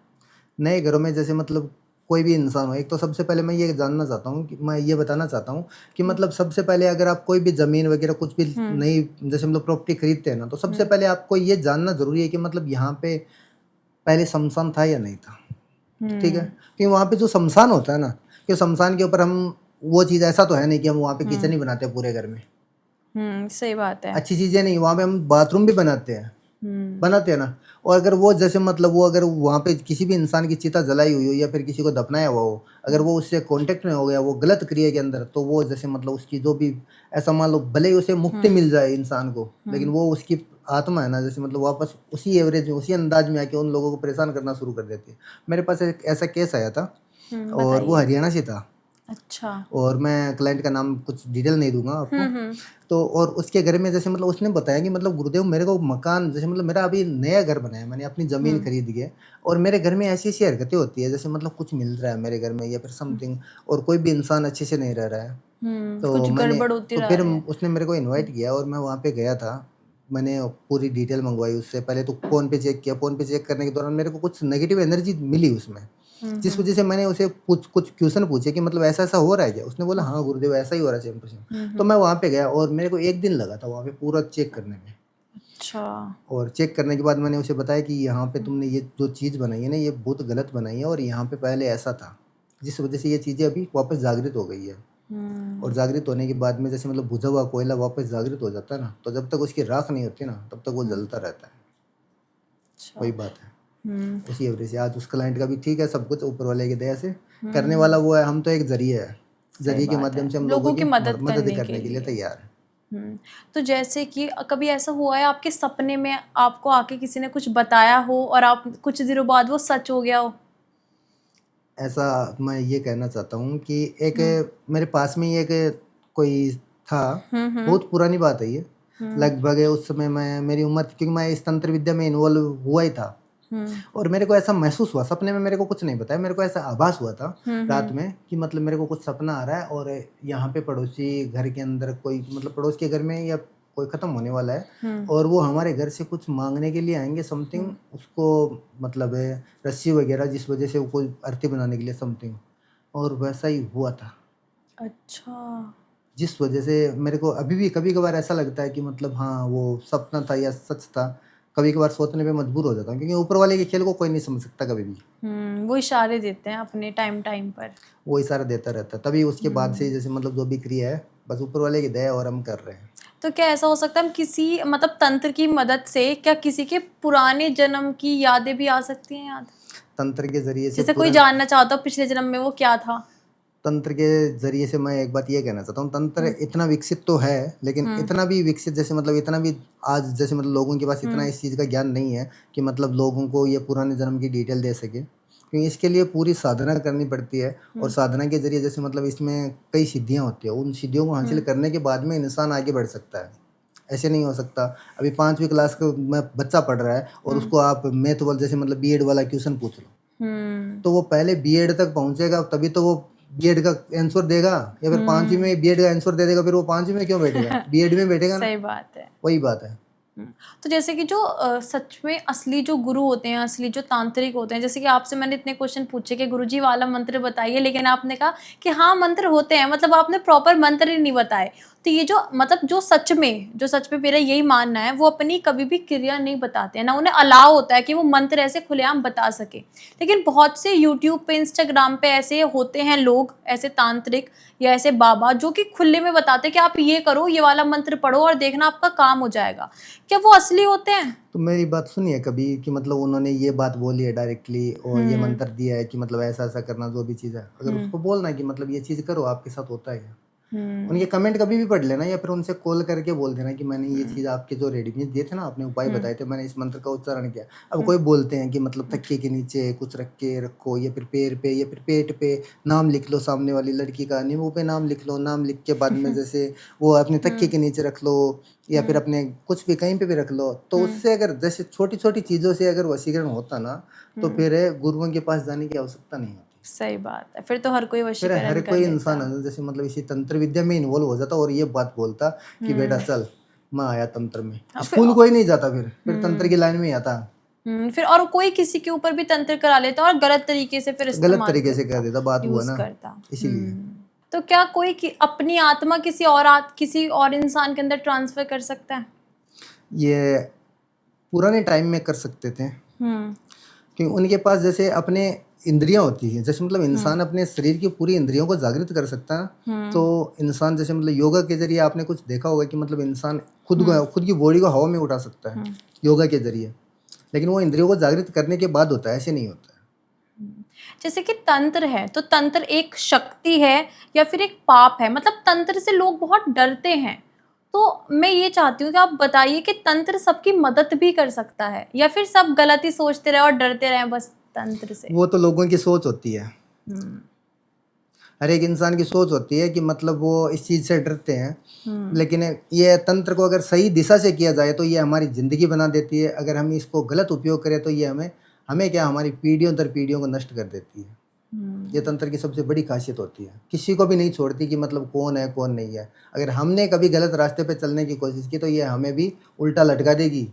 नए घरों में जैसे मतलब कोई भी इंसान हो, एक तो सबसे पहले मैं ये जानना चाहता हूँ कि मैं ये बताना चाहता हूँ कि मतलब सबसे पहले अगर आप कोई भी ज़मीन वगैरह कुछ भी नई जैसे मतलब प्रॉपर्टी खरीदते हैं ना, तो सबसे पहले आपको ये जानना ज़रूरी है कि मतलब यहाँ पे पहले शमशान था या नहीं था, ठीक है? क्योंकि वहाँ पे जो शमशान होता है ना, कि शमशान के ऊपर हम वो चीज़ ऐसा तो है नहीं कि हम वहाँ पे किचन ही बनाते हैं पूरे घर में, सही बात है। अच्छी चीज़ें नहीं, वहाँ पे हम बाथरूम भी बनाते हैं ना। और अगर वो जैसे मतलब वो अगर वहाँ पे किसी भी इंसान की चिता जलाई हुई हो या फिर किसी को दफनाया हुआ हो, अगर वो उससे कांटेक्ट में हो गया वो गलत क्रिया के अंदर, तो वो जैसे मतलब उसकी जो भी, ऐसा मान लो भले ही उसे मुक्ति मिल जाए इंसान को, लेकिन वो उसकी आत्मा है ना जैसे मतलब वापस उसी एवरेज में उसी अंदाज में आके उन लोगों को परेशान करना शुरू कर देती है। मेरे पास एक ऐसा केस आया था और वो बताइए। हरियाणा से था, अच्छा। और मैं क्लाइंट का नाम कुछ डिटेल नहीं दूंगा आपको। तो और उसके घर में जैसे मतलब उसने बताया कि मतलब गुरुदेव मेरे को मकान, जैसे मतलब मेरा अभी नया घर बनाया, मैंने अपनी ज़मीन खरीद के, और मेरे घर में ऐसी ऐसी हरकतें होती है, जैसे मतलब कुछ मिल रहा है मेरे घर में या फिर समथिंग, और कोई भी इंसान अच्छे से नहीं रह रहा है। तो कुछ मैंने, गड़बड़ होती तो रह फिर रही है। उसने मेरे को इनवाइट किया और मैं वहाँ पे गया था। मैंने पूरी डिटेल मंगवाई उससे, पहले तो फ़ोन पे चेक किया, फ़ोन पे चेक करने के दौरान मेरे को कुछ नेगेटिव एनर्जी मिली उसमें, जिस वजह से मैंने उसे कुछ कुछ क्वेश्चन पूछे कि मतलब ऐसा ऐसा हो रहा है क्या? उसने बोला हाँ गुरुदेव ऐसा ही हो रहा है, सेम टू सेम। तो मैं वहाँ पे गया और मेरे को 1 दिन लगा था वहाँ पे पूरा चेक करने में। अच्छा। और चेक करने के बाद मैंने उसे बताया कि यहाँ पे तुमने ये जो चीज़ बनाई है ना, ये बहुत गलत बनाई है, और यहाँ पे पहले ऐसा था, जिस वजह से ये चीज़ें अभी वापस जागृत हो गई है। और जागृत होने के बाद में जैसे मतलब बुझा हुआ कोयला वापस जागृत हो जाता है ना, तो जब तक उसकी राख नहीं होती ना तब तक वो जलता रहता है। अच्छा। वही बात है। उसी वजह से आज उस क्लाइंट का भी ठीक है, सब कुछ ऊपर वाले की दया से करने वाला वो है, हम तो एक जरिए है, सही जरिए के बात माध्यम है, से हम लोगों लोगों की की मदद मदद करने के करने के लिए लिए। तैयार है। तो जैसे कि कभी ऐसा हुआ है आपके सपने में आपको आके किसी ने कुछ बताया हो और आप कुछ दिनों बाद वो सच हो गया हो? ऐसा मैं ये कहना चाहता हूँ कि एक मेरे पास में ही एक कोई था, बहुत पुरानी बात है ये, लगभग उस समय मैं, मेरी उम्र थी, क्योंकि मैं इस तंत्र विद्या में इन्वॉल्व हुआ ही था, और मेरे को ऐसा महसूस हुआ, सपने में मेरे को कुछ नहीं बताया, मेरे को ऐसा आभास हुआ था रात में कि मतलब मेरे को कुछ सपना आ रहा है और यहाँ पे पड़ोसी घर के अंदर कोई, मतलब पड़ोस के घर में या कोई ख़त्म होने वाला है, और वो हमारे घर से कुछ मांगने के लिए आएंगे समथिंग, उसको मतलब है रस्सी वगैरह, जिस वजह से वो कोई अर्थी बनाने के लिए समथिंग, और वैसा ही हुआ था। अच्छा। जिस वजह से मेरे को अभी भी कभी कभार ऐसा लगता है कि मतलब हाँ वो सपना था या सच था, कभी कभार सोचने पे मजबूर हो जाता हूँ, क्योंकि ऊपर वाले के खेल को कोई नहीं समझ सकता कभी भी, वो इशारे देते हैं अपने टाइम टाइम पर। वो इशारा देता रहता है, तभी उसके बाद से जैसे मतलब जो भी क्रिया है बस ऊपर वाले की दया और हम कर रहे हैं। तो क्या ऐसा हो सकता है हम किसी मतलब तंत्र की मदद से क्या किसी के पुराने जन्म की यादें भी आ सकती हैं याद? तंत्र के जरिए से जैसे कोई पूरा, जानना चाहता हो पिछले जन्म में वो क्या था? तंत्र के जरिए से मैं एक बात ये कहना चाहता हूँ, तंत्र इतना विकसित तो है, लेकिन इतना भी विकसित जैसे मतलब इतना भी आज जैसे मतलब लोगों के पास इतना इस चीज़ का ज्ञान नहीं है कि मतलब लोगों को ये पुराने जन्म की डिटेल दे सके, क्योंकि इसके लिए पूरी साधना करनी पड़ती है। और साधना के जरिए जैसे मतलब इसमें कई सिद्धियाँ होती है, उन सिद्धियों को हासिल करने के बाद में इंसान आगे बढ़ सकता है। ऐसे नहीं हो सकता। अभी 5वीं क्लास का में बच्चा पढ़ रहा है और उसको आप मैथ वाला जैसे मतलब बीएड वाला क्वेश्चन पूछ लो, तो वो पहले बीएड तक पहुंचेगा, तभी तो वो बीएड का आंसर देगा, या फिर 5वीं में बीएड का आंसर दे देगा, फिर वो 5वीं में क्यों बैठेगा, बीएड में बैठेगा ना। सही बात है। वही बात है। तो जैसे कि जो सच में असली जो गुरु होते हैं, असली जो तांत्रिक होते हैं, जैसे कि आपसे मैंने इतने क्वेश्चन पूछे कि गुरुजी वाला मंत्र बताइए, लेकिन आपने कहा कि हाँ मंत्र होते हैं, मतलब आपने प्रॉपर मंत्र ही नहीं बताए। तो ये जो मतलब जो सच में मेरा यही मानना है, वो अपनी कभी भी क्रिया नहीं बताते हैं, ना उन्हें अलाउ होता है कि वो मंत्र ऐसे खुलेआम बता सके। लेकिन बहुत से यूट्यूब पे, इंस्टाग्राम पे ऐसे होते हैं लोग, ऐसे तांत्रिक या ऐसे बाबा जो कि खुले में बताते हैं कि आप ये करो, ये वाला मंत्र पढ़ो और देखना आपका काम हो जाएगा। क्या वो असली होते हैं? तो मेरी बात सुनिए कभी कि मतलब उन्होंने ये बात बोली है डायरेक्टली और ये मंत्र दिया है कि मतलब ऐसा ऐसा करना, जो भी चीज़ है, अगर उसको बोलना है कि मतलब ये चीज़ करो, आपके साथ होता है। उनके कमेंट कभी भी पढ़ लेना, या फिर उनसे कॉल करके बोल देना कि मैंने ये चीज़ आपके जो रेडीमेड दिए थे ना, आपने उपाय बताए थे, मैंने इस मंत्र का उच्चारण किया। अब कोई बोलते हैं कि मतलब तकिए के नीचे कुछ रख के रखो, या फिर पैर पे या फिर पेट पे नाम लिख लो, सामने वाली लड़की का नींबू पे नाम लिख लो, नाम लिख के बाद में जैसे वो अपने तकिए के नीचे रख लो, या फिर अपने कुछ भी कहीं पे भी रख लो। तो उससे अगर जैसे छोटी छोटी चीज़ों से अगर वशीकरण होता ना, तो फिर गुरुओं के पास जाने की आवश्यकता नहीं होती। सही बात है, फिर तो हर कोई फिर वशीकरण हर कर कोई लेता। इंसान है ना, जैसे मतलब इसी तंत्र विद्या में इन्वॉल्व हो जाता और ये बात बोलता कि बेटा चल मैं आया तंत्र में, स्कूल कोई नहीं जाता, फिर तंत्र की लाइन में ही आता, फिर और कोई किसी के ऊपर भी तंत्र करा लेता और गलत तरीके से फिर गलत इस्तेमाल तरीके से कर देता, बात हुआ यूज ना, करता। इसीलिए। तो क्या कोई अपनी आत्मा किसी और इंसान के अंदर ट्रांसफर कर सकता है? ये पुराने टाइम में कर सकते थे, क्योंकि उनके पास जैसे अपने इंद्रियां होती हैं, जैसे मतलब इंसान अपने शरीर की पूरी इंद्रियों को जागृत कर सकता है। तो इंसान जैसे मतलब योगा के जरिए आपने कुछ देखा होगा कि मतलब इंसान खुद की बॉडी को हवा में उठा सकता है योगा के जरिए, लेकिन वो इंद्रियों को जागृत करने के बाद होता है, ऐसे नहीं होता है। जैसे कि तंत्र है, तो तंत्र एक शक्ति है या फिर एक पाप है? मतलब तंत्र से लोग बहुत डरते हैं, तो मैं ये चाहती हूँ कि आप बताइए कि तंत्र सबकी मदद भी कर सकता है या फिर सब गलत ही सोचते रहे और डरते रहे बस तंत्र से? वो तो लोगों की सोच होती है, हर एक इंसान की सोच होती है कि मतलब वो इस चीज़ से डरते हैं। लेकिन ये तंत्र को अगर सही दिशा से किया जाए तो ये हमारी ज़िंदगी बना देती है, अगर हम इसको गलत उपयोग करें तो ये हमें क्या हमारी पीढ़ियों दर पीढ़ियों को नष्ट कर देती है। ये तंत्र की सबसे बड़ी खासियत होती है, किसी को भी नहीं छोड़ती कि मतलब कौन है कौन नहीं है। अगर हमने कभी गलत रास्ते पे चलने की कोशिश की तो ये हमें भी उल्टा लटका देगी।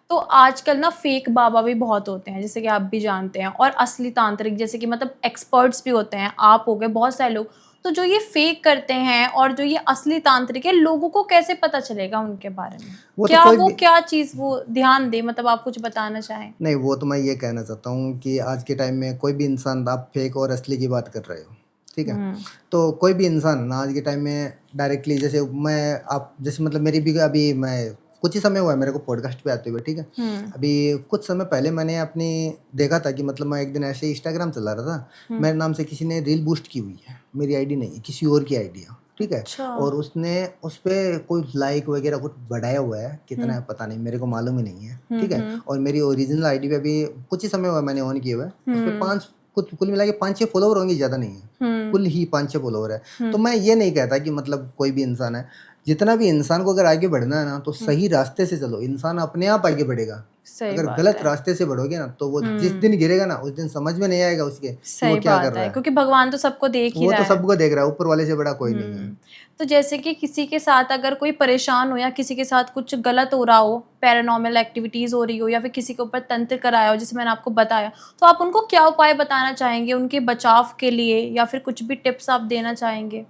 तो आजकल ना फेक बाबा भी बहुत होते हैं, जैसे कि आप भी जानते हैं, और असली तांत्रिक जैसे कि मतलब एक्सपर्ट्स भी होते हैं, आप हो गए, बहुत सारे लोग। तो जो ये फेक करते हैं और जो ये असली तांत्रिक है, लोगों को कैसे पता चलेगा उनके बारे में? क्या चीज़ वो ध्यान दे, मतलब आप कुछ बताना चाहें? नहीं, वो तो मैं ये कहना चाहता हूँ कि आज के टाइम में कोई भी इंसान, आप फेक और असली की बात कर रहे हो, ठीक है, तो कोई भी इंसान ना आज के टाइम में डायरेक्टली जैसे आप जैसे मतलब मेरी भी अभी मैं कुछ ही समय हुआ है मेरे को पॉडकास्ट पे आते हुए, ठीक है। अभी कुछ समय पहले मैंने अपनी देखा था कि मतलब मैं एक दिन ऐसे इंस्टाग्राम चला रहा था, मेरे नाम से किसी ने रील बूस्ट की हुई है, मेरी आईडी नहीं है, किसी और की आईडी है, ठीक है। और उसने उस पर कोई लाइक वगैरह कुछ बढ़ाया हुआ है, कितना है पता नहीं, मेरे को मालूम ही नहीं है, ठीक है। और मेरी ओरिजिनल आईडी पे अभी कुछ ही समय हुआ मैंने ऑन किया हुआ है, उस पर कुल मिला के 5-6 फॉलोवर होंगे, ज़्यादा नहीं है, कुल ही 5-6 फॉलोवर है। तो मैं ये नहीं कहता कि मतलब कोई भी इंसान है, जितना भी इंसान को अगर आगे बढ़ना है ना तो सही रास्ते से चलो, इंसान अपने आप आगे बढ़ेगा। अगर गलत रास्ते से बढ़ोगे ना तो वो जिस दिन गिरेगा ना उस दिन समझ में नहीं आएगा उसके कि वो क्या कर रहा है, क्योंकि भगवान तो सबको देख ही वो रहा तो है। सबको देख रहा है, ऊपर वाले से बड़ा कोई नहीं है। तो जैसे कि किसी के साथ अगर कोई परेशान हो या किसी के साथ कुछ गलत हो रहा हो, पैरानॉर्मल एक्टिविटीज़ हो रही हो, या फिर किसी के ऊपर तंत्र कराया हो जैसे मैंने आपको बताया, तो आप उनको क्या उपाय बताना चाहेंगे उनके बचाव के लिए, या फिर कुछ भी टिप्स आप देना चाहेंगे?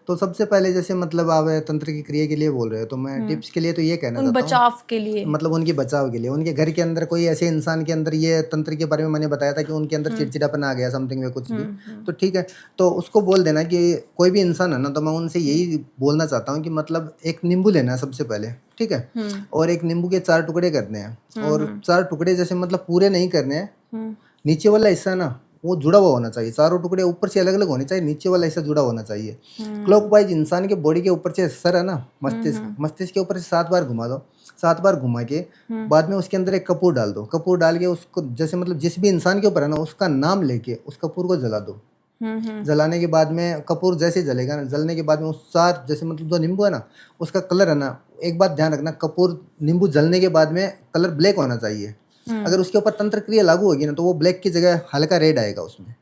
तो सबसे पहले जैसे मतलब आप तंत्र की क्रिया के लिए बोल रहे हो, तो मैं टिप्स के लिए तो ये कहना उन चाहता हूँ, बचाव के लिए, मतलब उनके बचाव के लिए, उनके घर के अंदर कोई ऐसे इंसान के अंदर ये तंत्र के बारे में मैंने बताया था कि उनके अंदर चिड़चिड़ापन आ गया समथिंग में कुछ भी, तो ठीक है, तो उसको बोल देना कि कोई भी इंसान है ना, तो मैं उनसे यही बोलना चाहता हूँ कि मतलब एक नींबू लेना है सबसे पहले, ठीक है, और एक नींबू के 4 टुकड़े करने हैं, और 4 टुकड़े जैसे मतलब पूरे नहीं करने हैं, नीचे वाला हिस्सा ना वो जुड़ा हुआ होना चाहिए, चारों टुकड़े ऊपर से अलग अलग होने चाहिए, नीचे वाला ऐसा जुड़ा होना चाहिए। क्लॉकवाइज इंसान के बॉडी के ऊपर से सर है ना, मस्तिष्क के ऊपर से 7 बार घुमा दो, 7 बार घुमा के बाद में उसके अंदर एक कपूर डाल दो, कपूर डाल के उसको जैसे मतलब जिस भी इंसान के ऊपर है ना उसका नाम लेके उस कपूर को जला दो। जलाने के बाद में कपूर जैसे जलेगा ना, जलने के बाद में उस सार जैसे मतलब जो नींबू है ना उसका कलर है ना, एक बात ध्यान रखना, कपूर नींबू जलने के बाद में कलर ब्लैक होना चाहिए। अगर उसके ऊपर तंत्र क्रिया लागू होगी ना तो वो ब्लैक की जगह हल्का रेड आएगा उसमें।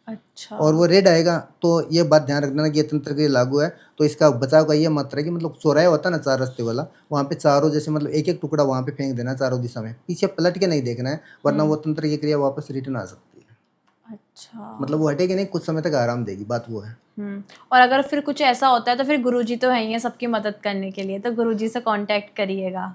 अच्छा। और वो रेड आएगा तो ये बात ध्यान रखना कि ये तंत्र क्रिया लागू है। तो इसका बचाव का ये मात्रा है कि मतलब चौराया होता है ना 4 रास्ते वाला, वहाँ पे चारों जैसे मतलब एक एक टुकड़ा वहाँ पे फेंक देना चारों दिशा में, पीछे पलट के नहीं देखना है वरना वो तंत्र की क्रिया वापस रिटर्न आ सकती है। अच्छा। मतलब वो हटेगी नहीं, कुछ समय तक आराम देगी, बात वो है। और अगर फिर कुछ ऐसा होता है तो फिर गुरुजी तो है ही है सबकी मदद करने के लिए, तो गुरुजी से कांटेक्ट करिएगा।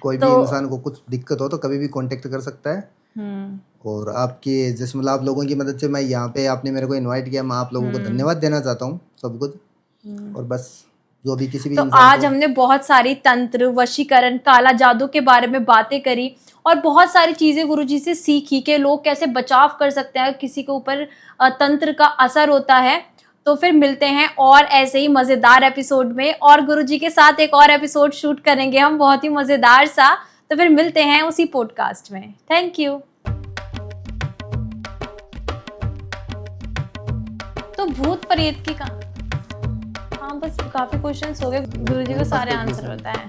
कोई भी इंसान को कुछ दिक्कत हो तो कभी भी कांटेक्ट कर सकता है। और आपके जैसे मतलब आप लोगों की मदद से मैं यहाँ पे आपने मेरे को इनवाइट किया, मैं आप लोगों को धन्यवाद देना चाहता हूँ सब कुछ। और बस जो भी किसी भी तो इंसान आज को हमने बहुत सारी तंत्र, वशीकरण, काला जादू के बारे में बातें करी और बहुत सारी चीजें गुरुजी से सीखी कि लोग कैसे बचाव कर सकते हैं किसी के ऊपर तंत्र का असर होता है। तो फिर मिलते हैं और ऐसे ही मजेदार एपिसोड में, और गुरुजी के साथ एक और एपिसोड शूट करेंगे हम बहुत ही मजेदार सा। तो फिर मिलते हैं उसी पॉडकास्ट में। Thank you. तो भूत प्रेत की हाँ बस काफी क्वेश्चंस हो गए, गुरुजी को सारे आंसर बताए।